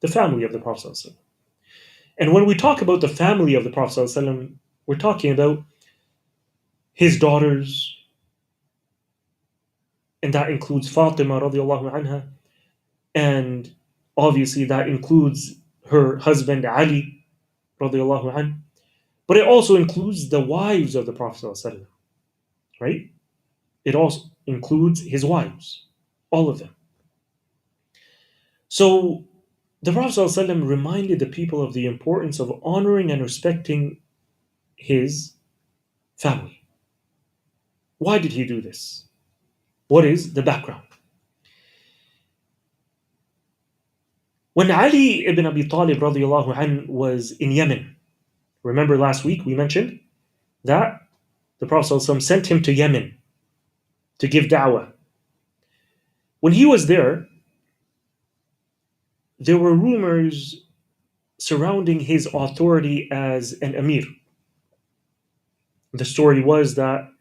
the family of the Prophet ﷺ. And when we talk about the family of the Prophet ﷺ, we're talking about his daughters, and that includes Fatima radiallahu anha, and obviously that includes her husband Ali radiallahu anhu, but it also includes the wives of the Prophet ﷺ, right? It also includes his wives, all of them. So the Prophet ﷺ reminded the people of the importance of honoring and respecting his family. Why did he do this? What is the background? When Ali ibn Abi Talib radiallahu anhu was in Yemen, remember last week we mentioned that the Prophet ﷺ sent him to Yemen to give da'wah. When he was there were rumors surrounding his authority as an emir. The story was that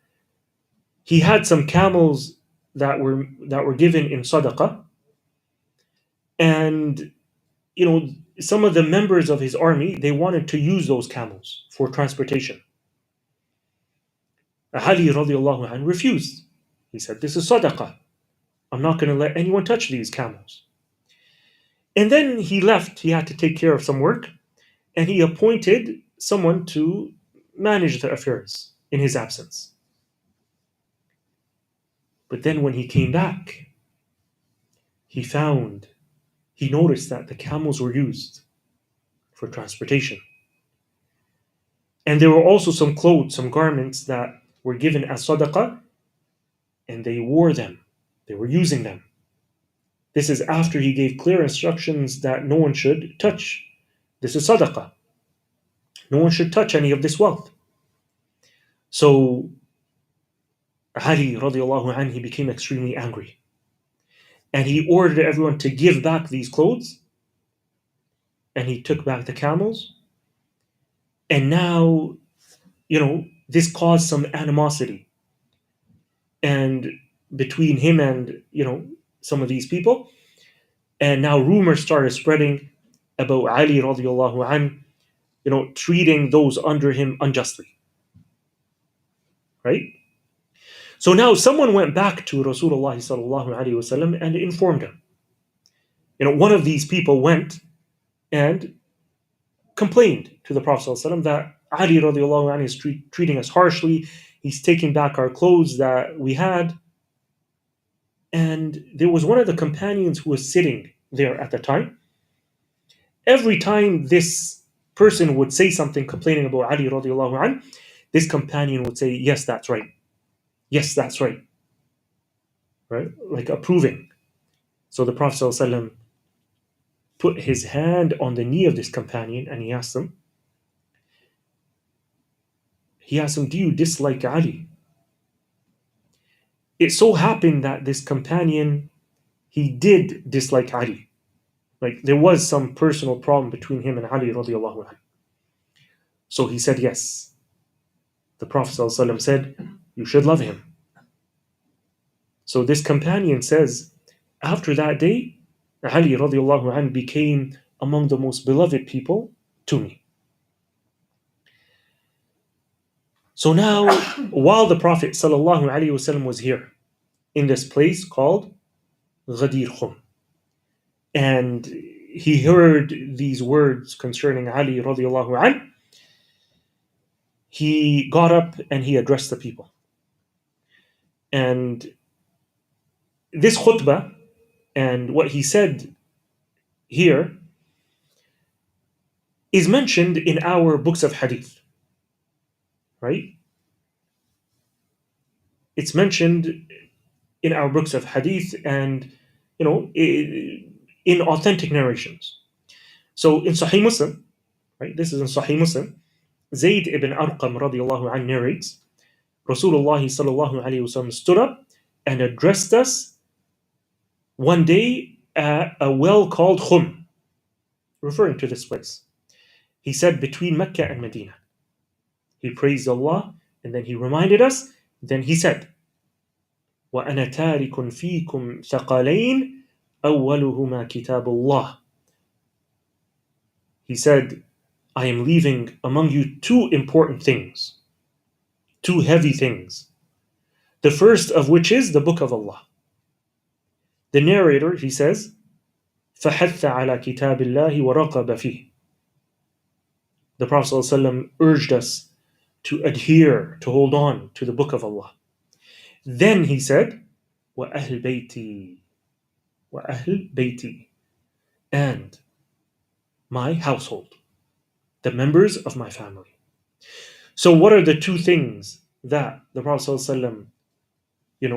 he had some camels that were given in sadaqah, and some of the members of his army, they wanted to use those camels for transportation. Ali radiallahu anhu refused. He said, "This is sadaqah. I'm not going to let anyone touch these camels." And then he left. He had to take care of some work, and he appointed someone to manage the affairs in his absence. But then when he came back, he noticed that the camels were used for transportation. And there were also some clothes, some garments that were given as sadaqah, and they wore them. They were using them. This is after he gave clear instructions that no one should touch. This is sadaqah. No one should touch any of this wealth. So Ali radiallahu anhu, he became extremely angry. And he ordered everyone to give back these clothes. And he took back the camels. And now, this caused some animosity. And between him and, some of these people. And now rumors started spreading about Ali radiallahu anhu, treating those under him unjustly. Right? So now someone went back to Rasulullah sallallahu alaihi wasallam and informed him. One of these people went and complained to the Prophet sallallahu alaihi wasallam that Ali radiallahu anhu is treating us harshly. He's taking back our clothes that we had. And there was one of the companions who was sitting there at the time. Every time this person would say something complaining about Ali radiallahu anhu, this companion would say, "Yes, that's right. Yes, that's right." Right? Like approving. So the Prophet ﷺ put his hand on the knee of this companion and he asked him, "Do you dislike Ali?" It so happened that this companion, he did dislike Ali. Like there was some personal problem between him and Ali radiallahu anhu. So he said, "Yes." The Prophet ﷺ said, "You should love him." So this companion says, after that day, Ali radiallahu anhu became among the most beloved people to me. So now, while the Prophet ﷺ was here in this place called Ghadir Khum, and he heard these words concerning Ali radiallahu anh, he got up and he addressed the people. And this khutbah and what he said here is mentioned in our books of hadith, right? It's mentioned in our books of hadith and, in authentic narrations. So in Sahih Muslim, right? This is in Sahih Muslim. Zayd ibn Arqam radiallahu anh narrates, Rasulullah sallallahu alayhi wasallam stood up and addressed us one day at a well called Khum, referring to this place. He said, between Mecca and Medina. He praised Allah and then he reminded us. Then he said, وَأَنَا تَارِكٌ فِيكُمْ ثَقَلَيْنِ أَوَّلُهُمَا كِتَابُ اللَّهِ. He said, I am leaving among you two important things, two heavy things. The first of which is the Book of Allah. The narrator, he says, فَحَثَّ عَلَى كِتَابِ اللَّهِ وَرَقَبَ فِيهِ. The Prophet ﷺ urged us to adhere, to hold on to the Book of Allah. Then he said, وَأَهْلِ بَيْتِي وَأَهْلِ بَيْتِي, and my household, the members of my family. So what are the two things that the Prophet ﷺ,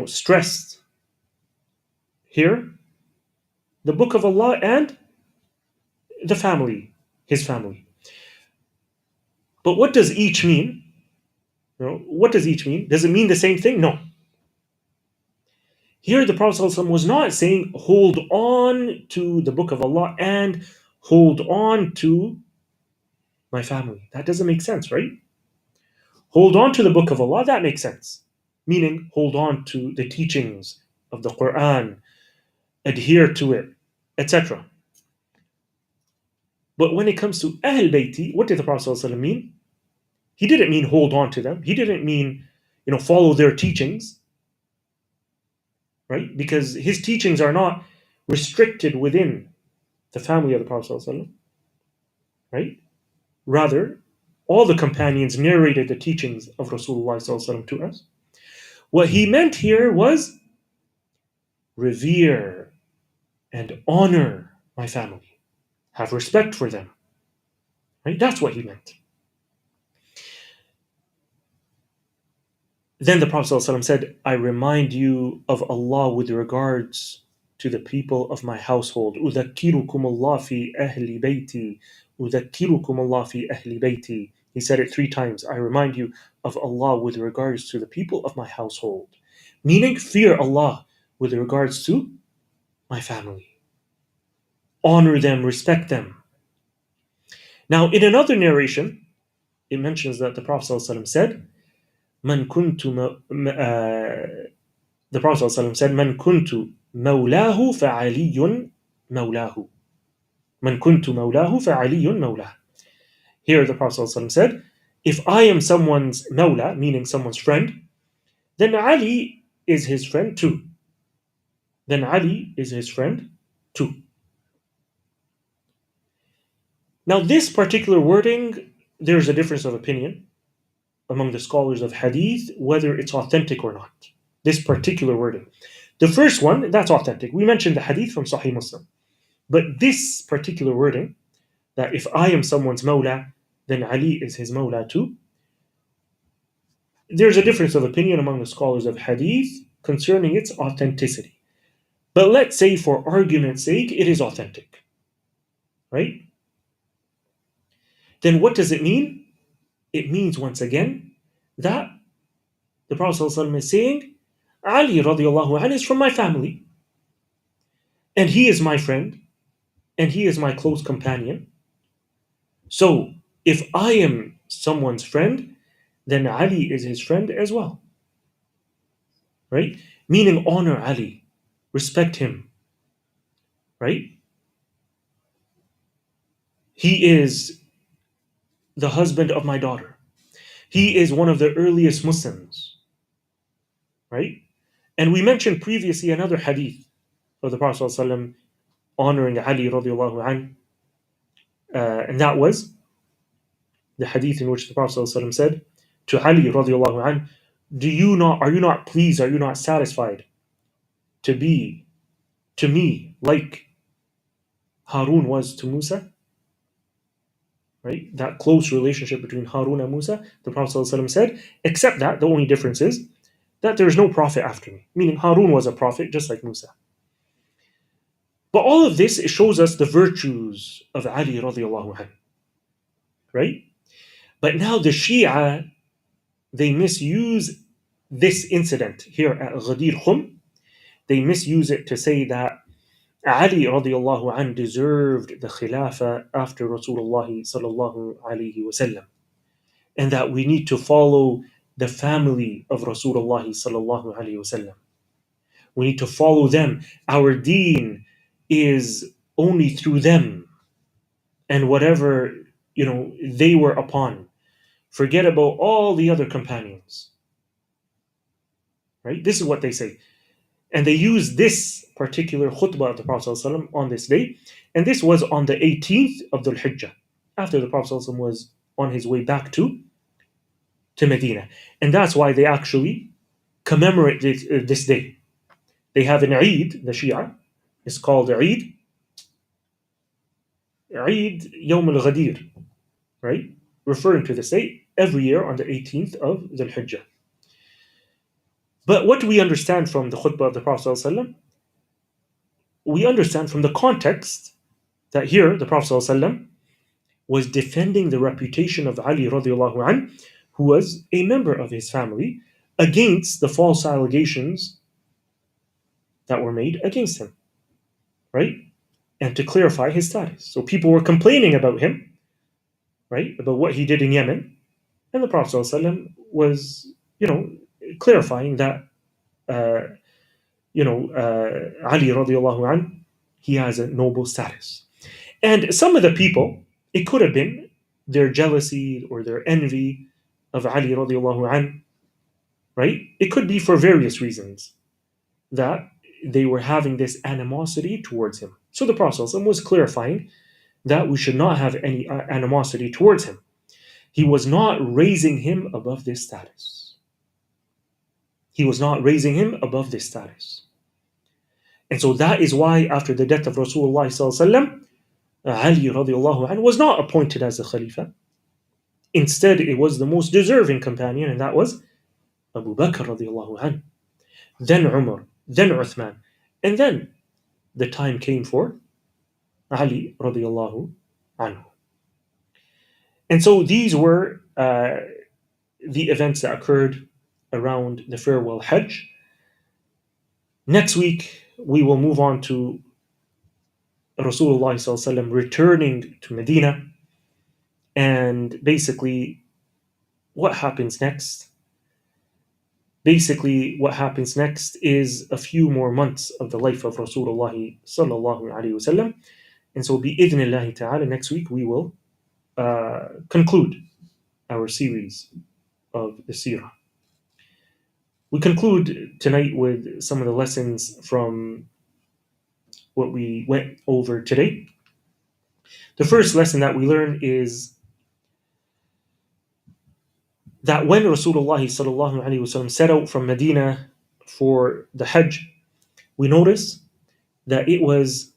stressed here? The Book of Allah and the family, his family. But what does each mean? What does each mean? Does it mean the same thing? No. Here the Prophet ﷺ was not saying hold on to the Book of Allah and hold on to my family. That doesn't make sense, right? Hold on to the Book of Allah, that makes sense. Meaning hold on to the teachings of the Quran, adhere to it, etc. But when it comes to Ahl Bayti, what did the Prophet ﷺ mean? He didn't mean hold on to them. He didn't mean, follow their teachings, right? Because his teachings are not restricted within the family of the Prophet ﷺ, right? Rather, all the companions narrated the teachings of Rasulullah ﷺ to us. What he meant here was revere and honor my family. Have respect for them. Right? That's what he meant. Then the Prophet ﷺ said, I remind you of Allah with regards to the people of my household. أُذَكِّرُكُمُ اللَّهِ فِي أَهْلِ بَيْتِي. أُذَكِّرُكُمُ اللَّهِ فِي أَهْلِ بَيْتِي. He said it 3 times. I remind you of Allah with regards to the people of my household. Meaning, fear Allah with regards to my family. Honor them, respect them. Now, in another narration, it mentions that the Prophet ﷺ said, the Prophet ﷺ said, "Man kuntu mawlahu fa'aliyun mawlahu. Man kuntu mawlahu fa'aliyun mawlah." Here the Prophet ﷺ said, if I am someone's mawla, meaning someone's friend, then Ali is his friend too. Then Ali is his friend too. Now this particular wording, there's a difference of opinion among the scholars of hadith, whether it's authentic or not. This particular wording. The first one, that's authentic. We mentioned the hadith from Sahih Muslim. But this particular wording, that if I am someone's mawla, then Ali is his mawla too, there's a difference of opinion among the scholars of hadith concerning its authenticity. But let's say for argument's sake, it is authentic. Right? Then what does it mean? It means, once again, that the Prophet ﷺ is saying, Ali radiallahu anh is from my family, and he is my friend, and he is my close companion. So, if I am someone's friend, then Ali is his friend as well. Right? Meaning honor Ali, respect him. Right? He is the husband of my daughter. He is one of the earliest Muslims, right? And we mentioned previously another hadith of the Prophet ﷺ honoring Ali radiallahu anh, and that was the hadith in which the Prophet ﷺ said to Ali radiallahu anh, are you not pleased, are you not satisfied to be to me like Harun was to Musa? Right? That close relationship between Harun and Musa, the Prophet ﷺ said, except that the only difference is that there is no prophet after me. Meaning Harun was a prophet just like Musa. But all of this, it shows us the virtues of Ali radiallahu anhu. Right? But now the Shia, they misuse this incident here at Ghadir Khum. They misuse it to say that Ali radiallahu anh deserved the Khilafah after Rasulullah sallallahu alayhi wasallam, and that we need to follow the family of Rasulullah sallallahu alayhi wasallam. We need to follow them. Our deen is only through them and whatever they were upon. Forget about all the other companions. Right? This is what they say. And they use this particular khutbah of the Prophet ﷺ on this day. And this was on the 18th of Dhul Hijjah, after the Prophet ﷺ was on his way back to Medina. And that's why they actually commemorate this day. They have an Eid, the Shia, it's called Eid Yawm al-Ghadir, right? Referring to this day every year on the 18th of Dhul Hijjah. But what do we understand from the khutbah of the Prophet ﷺ? We understand from the context that here the Prophet ﷺ was defending the reputation of Ali radiallahu anh, who was a member of his family, against the false allegations that were made against him, right? And to clarify his status. So people were complaining about him, right? About what he did in Yemen. And the Prophet ﷺ was, clarifying that, Ali radiallahu anh, he has a noble status. And some of the people, it could have been their jealousy or their envy of Ali radiallahu anh, right? It could be for various reasons that they were having this animosity towards him. So the Prophet ﷺ was clarifying that we should not have any animosity towards him. He was not raising him above this status. He was not raising him above this status. And so that is why after the death of Rasulullah ﷺ, Ali radiallahu anh was not appointed as the Khalifa. Instead, it was the most deserving companion, and that was Abu Bakr radiallahu anh. Then Umar, then Uthman. And then the time came for Ali radiallahu anhu. And so these were the events that occurred around the farewell Hajj. Next week, we will move on to Rasulullah ﷺ returning to Medina, and basically what happens next. Basically, what happens next is a few more months of the life of Rasulullah sallallahu alaihi wasallam. And so, bi-idhnillahi ta'ala, next week we will conclude our series of the seerah. We conclude tonight with some of the lessons from what we went over today. The first lesson that we learn is that when Rasulullah sallallahu alaihi wasallam set out from Medina for the Hajj, we notice that it was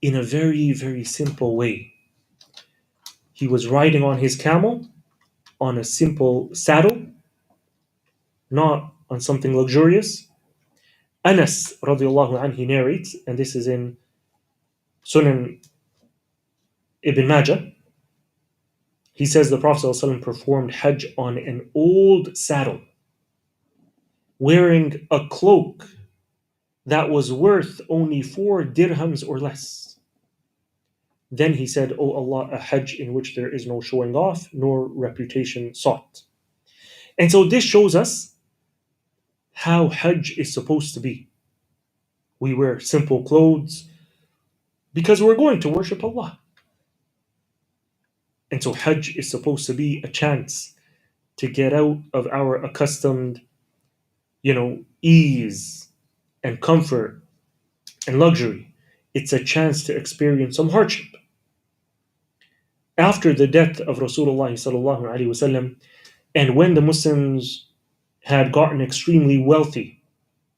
in a very, very simple way. He was riding on his camel, on a simple saddle, not on something luxurious. Anas radiallahu anhu, he narrates, and this is in Sunan Ibn Majah. He says the Prophet ﷺ performed Hajj on an old saddle, wearing a cloak that was worth only 4 dirhams or less. Then he said, "O Allah, a Hajj in which there is no showing off, nor reputation sought." And so this shows us how Hajj is supposed to be. We wear simple clothes because we're going to worship Allah. And so Hajj is supposed to be a chance to get out of our accustomed, ease and comfort and luxury. It's a chance to experience some hardship. After the death of Rasulullah sallallahu alaihi wasallam, and when the Muslims had gotten extremely wealthy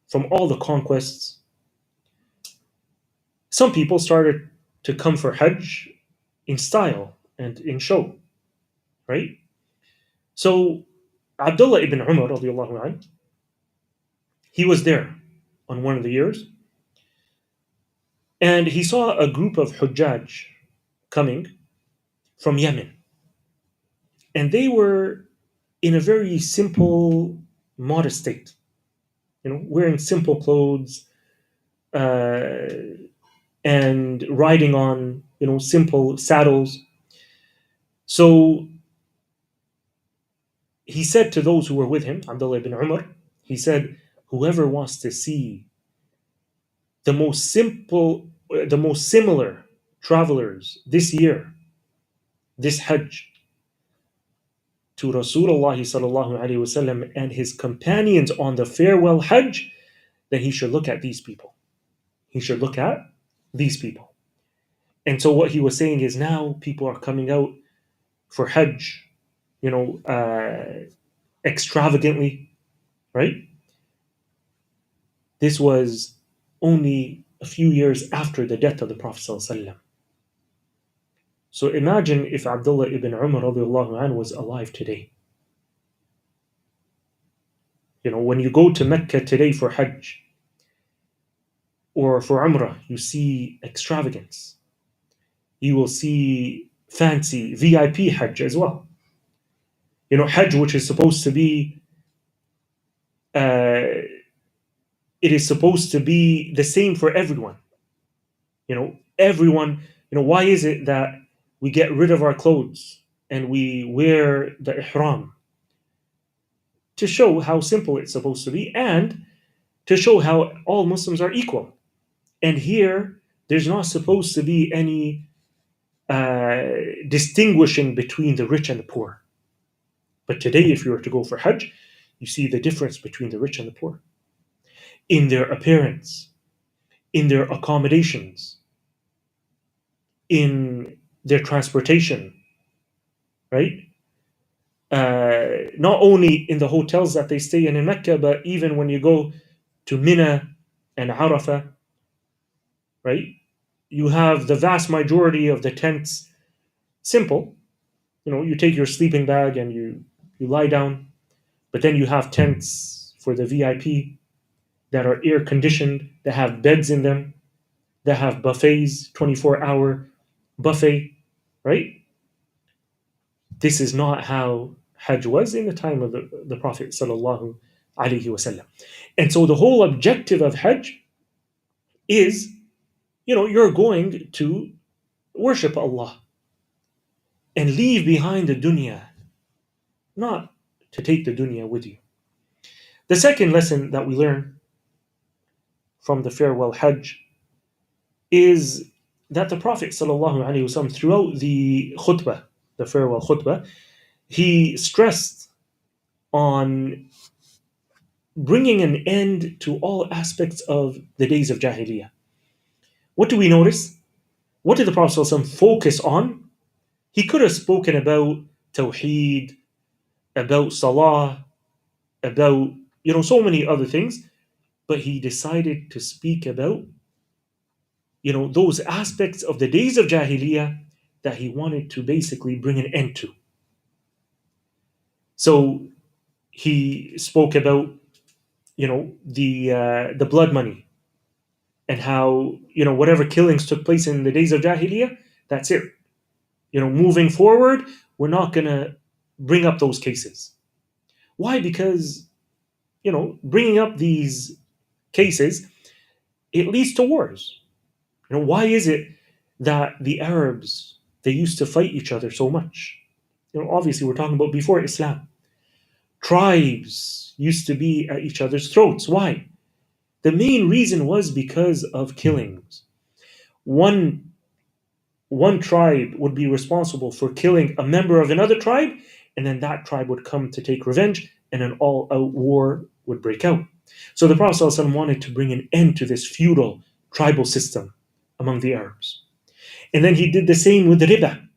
from all the conquests, some people started to come for Hajj in style and in show, right? So Abdullah ibn Umar radiallahu anh, he was there on one of the years, and he saw a group of Hujjaj coming from Yemen. And they were in a very simple, modest state, wearing simple clothes, uh, and riding on, simple saddles. So he said to those who were with him, Abdullah ibn Umar, he said, whoever wants to see the most similar travelers this year, this Hajj, to Rasulullah sallallahu alaihi wasallam and his companions on the farewell Hajj, then he should look at these people. He should look at these people. And so what he was saying is now people are coming out for Hajj, extravagantly, right? This was only a few years after the death of the Prophet sallallahu alaihi wasallam. So imagine if Abdullah ibn Umar radiallahu anhu was alive today. When you go to Mecca today for Hajj or for Umrah, you see extravagance. You will see fancy VIP Hajj as well. Hajj, which is supposed to be, it is supposed to be the same for everyone. Everyone, why is it that we get rid of our clothes and we wear the ihram? To show how simple it's supposed to be and to show how all Muslims are equal. And here, there's not supposed to be any distinguishing between the rich and the poor. But today, if you were to go for Hajj, you see the difference between the rich and the poor in their appearance, in their accommodations, in their transportation, right? Not only in the hotels that they stay in Mecca, but even when you go to Mina and Arafah, right? You have the vast majority of the tents simple. You take your sleeping bag and you lie down, but then you have tents for the VIP that are air conditioned, that have beds in them, that have buffets, 24-hour buffet, right? This is not how Hajj was in the time of the Prophet sallallahu alaihi wasallam. And so the whole objective of Hajj is, you're going to worship Allah and leave behind the dunya, not to take the dunya with you. The second lesson that we learn from the farewell Hajj is that the Prophet ﷺ, throughout the khutbah, the farewell khutbah, he stressed on bringing an end to all aspects of the days of Jahiliyyah. What do we notice? What did the Prophet ﷺ focus on? He could have spoken about Tawheed, about Salah, about so many other things, but he decided to speak about those aspects of the days of Jahiliyyah that he wanted to basically bring an end to. So he spoke about the blood money and how whatever killings took place in the days of Jahiliyyah, that's it. Moving forward, we're not gonna bring up those cases. Why? Because bringing up these cases, it leads to wars. Why is it that the Arabs, they used to fight each other so much? Obviously we're talking about before Islam. Tribes used to be at each other's throats. Why? The main reason was because of killings. One one tribe would be responsible for killing a member of another tribe, and then that tribe would come to take revenge, and an all out war would break out. So the Prophet ﷺ wanted to bring an end to this feudal tribal system among the Arabs. And then he did the same with riba,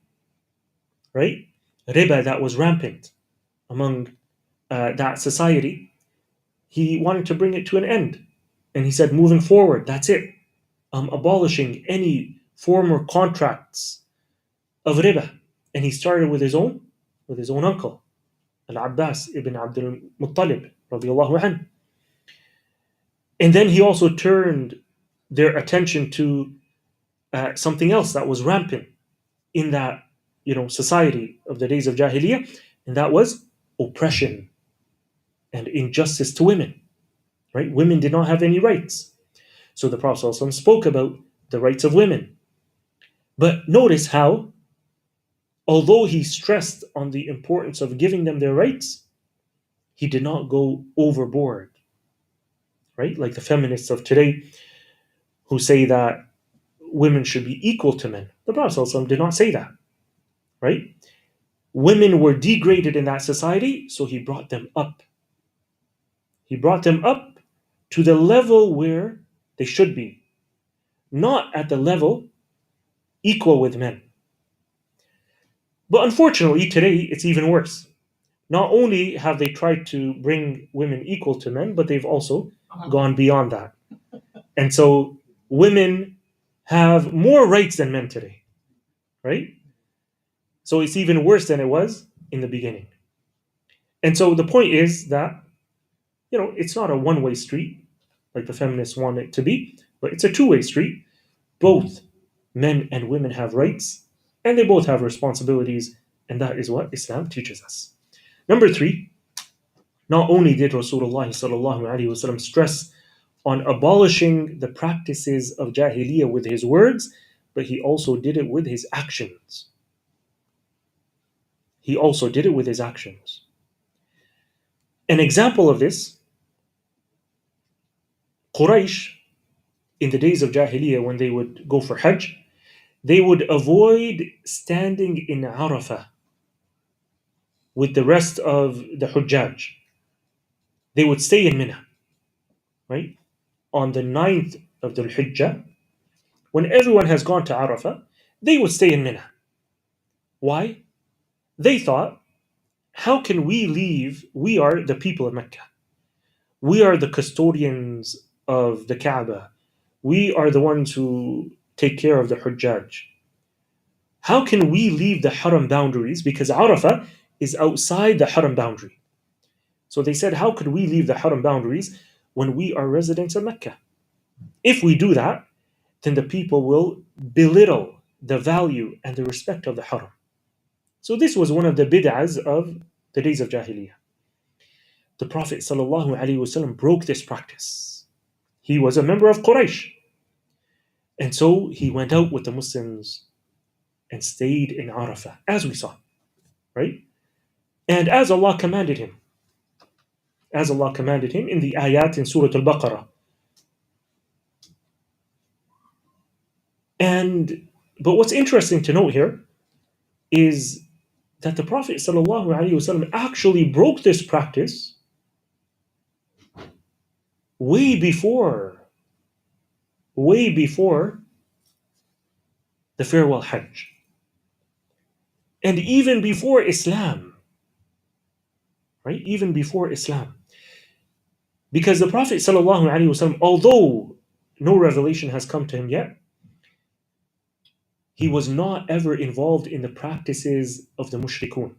right? Riba that was rampant among that society. He wanted to bring it to an end. And he said, moving forward, that's it. I'm abolishing any former contracts of riba. And he started with his own uncle, Al-Abbas ibn Abdul Muttalib, radiallahu anhu. And then he also turned their attention to something else that was rampant in that society of the days of Jahiliyyah, and that was oppression and injustice to women. Right? Women did not have any rights. So the Prophet ﷺ spoke about the rights of women. But notice how, although he stressed on the importance of giving them their rights, he did not go overboard. Right? Like the feminists of today who say that women should be equal to men. The Prophet ﷺ did not say that. Right? Women were degraded in that society, so he brought them up. He brought them up to the level where they should be, not at the level equal with men. But unfortunately, today it's even worse. Not only have they tried to bring women equal to men, but they've also gone beyond that. And so women have more rights than men today, right? So it's even worse than it was in the beginning. And so the point is that, it's not a one-way street like the feminists want it to be, but it's a two-way street. Both men and women have rights, and they both have responsibilities, and that is what Islam teaches us. Number 3, not only did Rasulullah sallallahu alaihi wasallam stress on abolishing the practices of Jahiliyyah with his words, but he also did it with his actions. He also did it with his actions. An example of this, Quraysh, in the days of Jahiliyyah, when they would go for Hajj, they would avoid standing in Arafah with the rest of the Hujjaj. They would stay in Mina, right? On the 9th of Dhul Hijjah, when everyone has gone to Arafah, they would stay in Mina. Why? They thought, how can we leave? We are the people of Mecca. We are the custodians of the Kaaba. We are the ones who take care of the Hujjaj. How can we leave the Haram boundaries? Because Arafah is outside the Haram boundary. So they said, how could we leave the Haram boundaries when we are residents of Mecca? If we do that, then the people will belittle the value and the respect of the Haram. So this was one of the bid'ahs of the days of Jahiliyyah. The Prophet ﷺ broke this practice. He was a member of Quraysh. And so he went out with the Muslims and stayed in Arafah, as we saw, right? And as Allah commanded him. As Allah commanded him in the ayat in Surah Al-Baqarah. But what's interesting to note here is that the Prophet ﷺ actually broke this practice way before the farewell Hajj. And even before Islam, right? Even before Islam. Because the Prophet ﷺ, although no revelation has come to him yet, he was not ever involved in the practices of the mushrikun.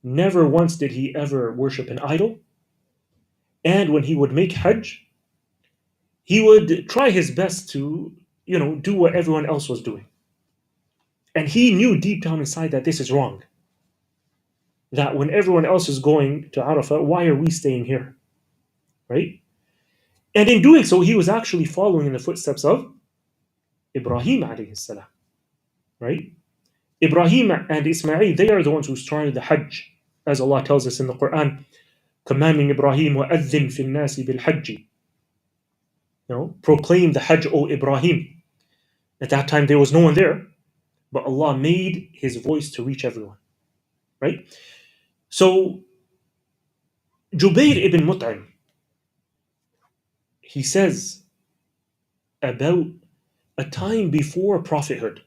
Never once did he ever worship an idol. And when he would make Hajj, he would try his best to, do what everyone else was doing. And he knew deep down inside that this is wrong. That when everyone else is going to Arafah, why are we staying here? Right? And in doing so, he was actually following in the footsteps of Ibrahim alayhi salam. Right? Ibrahim and Ismail, they are the ones who started the Hajj. As Allah tells us in the Quran, commanding Ibrahim, وَأَذِّن فِي النَّاسِ بِالْحَجِّ. Proclaim the Hajj, O Ibrahim. At that time, there was no one there. but Allah made his voice to reach everyone, right? So Jubair ibn Mut'im, he says about a time before prophethood,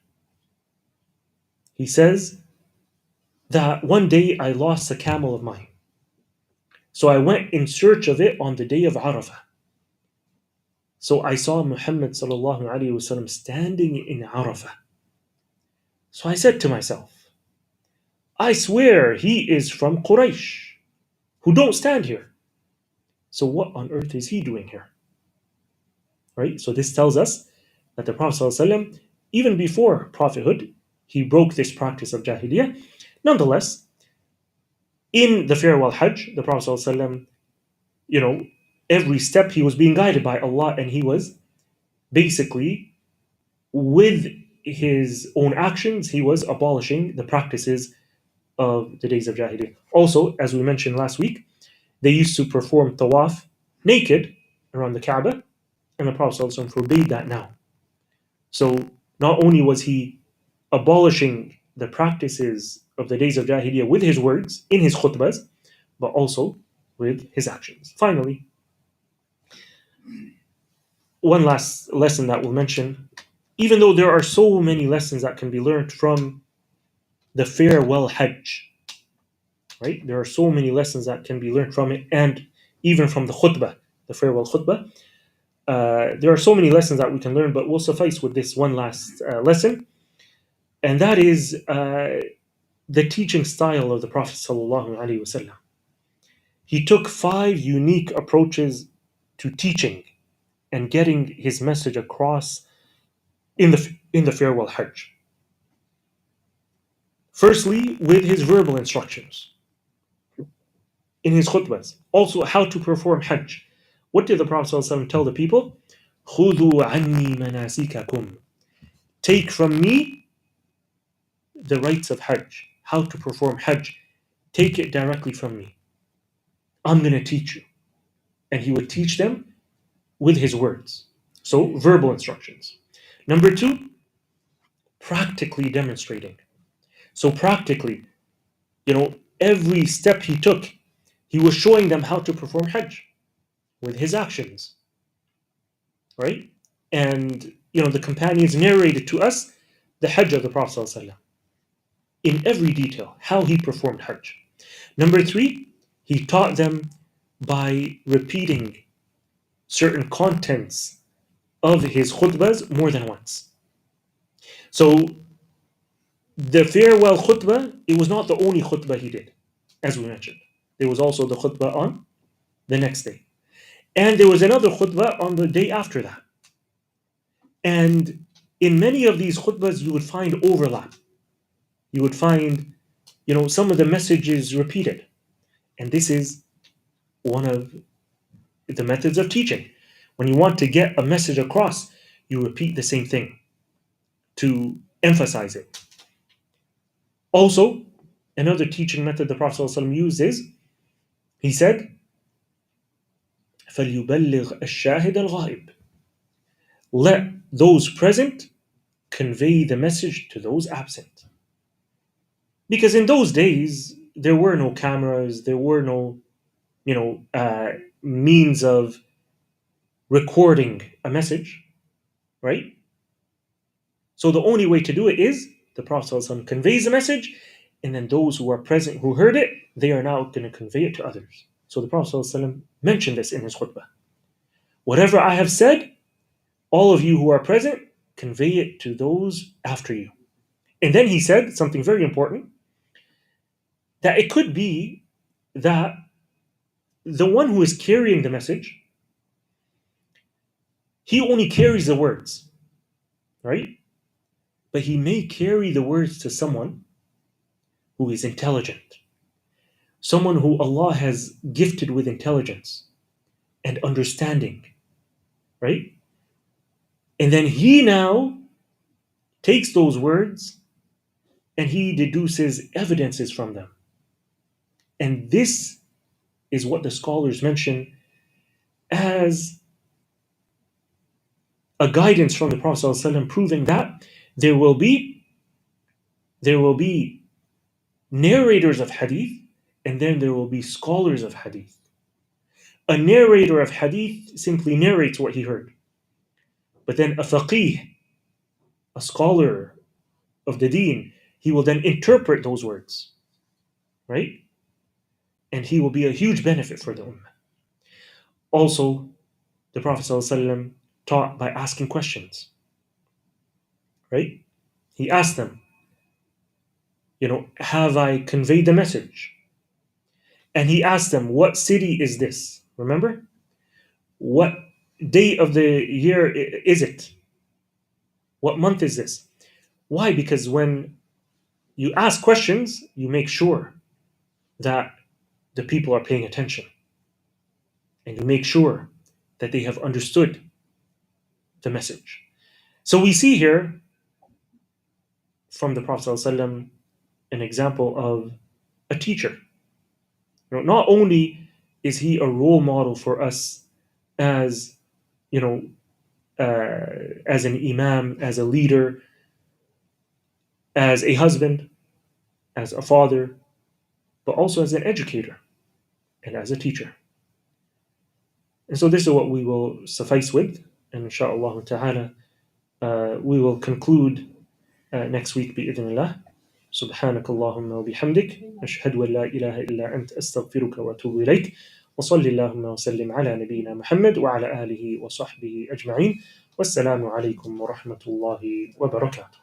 he says that one day I lost a camel of mine. So I went in search of it on the day of Arafah. So I saw Muhammad sallallahu alaihi wasallam standing in Arafah. So I said to myself, I swear he is from Quraysh, who don't stand here. So what on earth is he doing here? Right? So this tells us that the Prophet sallallahu alaihi wasallam, even before prophethood, he broke this practice of Jahiliyyah. Nonetheless, in the farewell Hajj, the Prophet sallallahu alaihi wasallam, you know, every step he was being guided by Allah, and he was basically, with his own actions, he was abolishing the practices of the days of Jahiliyyah. Also, as we mentioned last week, they used to perform tawaf naked around the Kaaba, and the Prophet ﷺ forbade that now. So not only was he abolishing the practices of the days of Jahiliyyah with his words in his khutbahs, but also with his actions. Finally, one last lesson that we'll mention, even though there are so many lessons that can be learned from the farewell Hajj, right? There are so many lessons that can be learned from it, and even from the khutbah, the farewell khutbah. There are so many lessons that we can learn, but we'll suffice with this one last lesson, and that is the teaching style of the Prophet sallallahu alaihi wasallam. He took 5 unique approaches to teaching and getting his message across in the farewell Hajj. Firstly, with his verbal instructions in his khutbahs. Also, how to perform Hajj. What did the Prophet ﷺ tell the people? خُذُوا عَنِّي مَنَاسِكَكُمْ. Take from me the rites of Hajj. How to perform Hajj. Take it directly from me. I'm going to teach you. And he would teach them with his words. So, verbal instructions. Number 2, practically demonstrating. So, practically, every step he took, he was showing them how to perform Hajj with his actions, right? And the companions narrated to us the Hajj of the Prophet ﷺ in every detail, how he performed Hajj. Number 3, he taught them by repeating certain contents of his khutbahs more than once. So the farewell khutbah, it was not the only khutbah he did, as we mentioned. There was also the khutbah on the next day. And there was another khutbah on the day after that. And in many of these khutbahs, you would find overlap. You would find, some of the messages repeated. And this is one of the methods of teaching. When you want to get a message across, you repeat the same thing to emphasize it. Also, another teaching method the Prophet ﷺ used is, he said, فَلْيُبَلِّغْ الشَّاهِدَ الْغَائِبِ. Let those present convey the message to those absent. Because in those days, there were no cameras, there were no, means of recording a message, right? So the only way to do it is the Prophet ﷺ conveys the message, and then those who are present who heard it, they are now going to convey it to others. So the Prophet ﷺ mentioned this in his khutbah. Whatever I have said, all of you who are present, convey it to those after you. And then he said something very important, that it could be that the one who is carrying the message, he only carries the words, right? But he may carry the words to someone who is intelligent, someone who Allah has gifted with intelligence and understanding, right? And then he now takes those words and he deduces evidences from them. And this is what the scholars mention as a guidance from the Prophet ﷺ, proving that there will be There will be narrators of hadith, and then there will be scholars of hadith. A narrator of hadith simply narrates what he heard. But then a faqih, a scholar of the deen, he will then interpret those words, right? And he will be a huge benefit for the ummah. Also, the Prophet ﷺ taught by asking questions, right? He asked them, have I conveyed the message? And he asked them, what city is this? Remember? What day of the year is it? What month is this? Why? Because when you ask questions, you make sure that the people are paying attention. And you make sure that they have understood the message. So we see here from the Prophet ﷺ an example of a teacher. Not only is he a role model for us as, you know, as an imam, as a leader, as a husband, as a father, but also as an educator and as a teacher. And so this is what we will suffice with, and inshallah ta'ala, we will conclude next week bi'idhnillah. سبحانك اللهم وبحمدك أشهد أن لا إله إلا أنت أستغفرك وأتوب إليك وصل اللهم وسلم على نبينا محمد وعلى آله وصحبه أجمعين والسلام عليكم ورحمة الله وبركاته.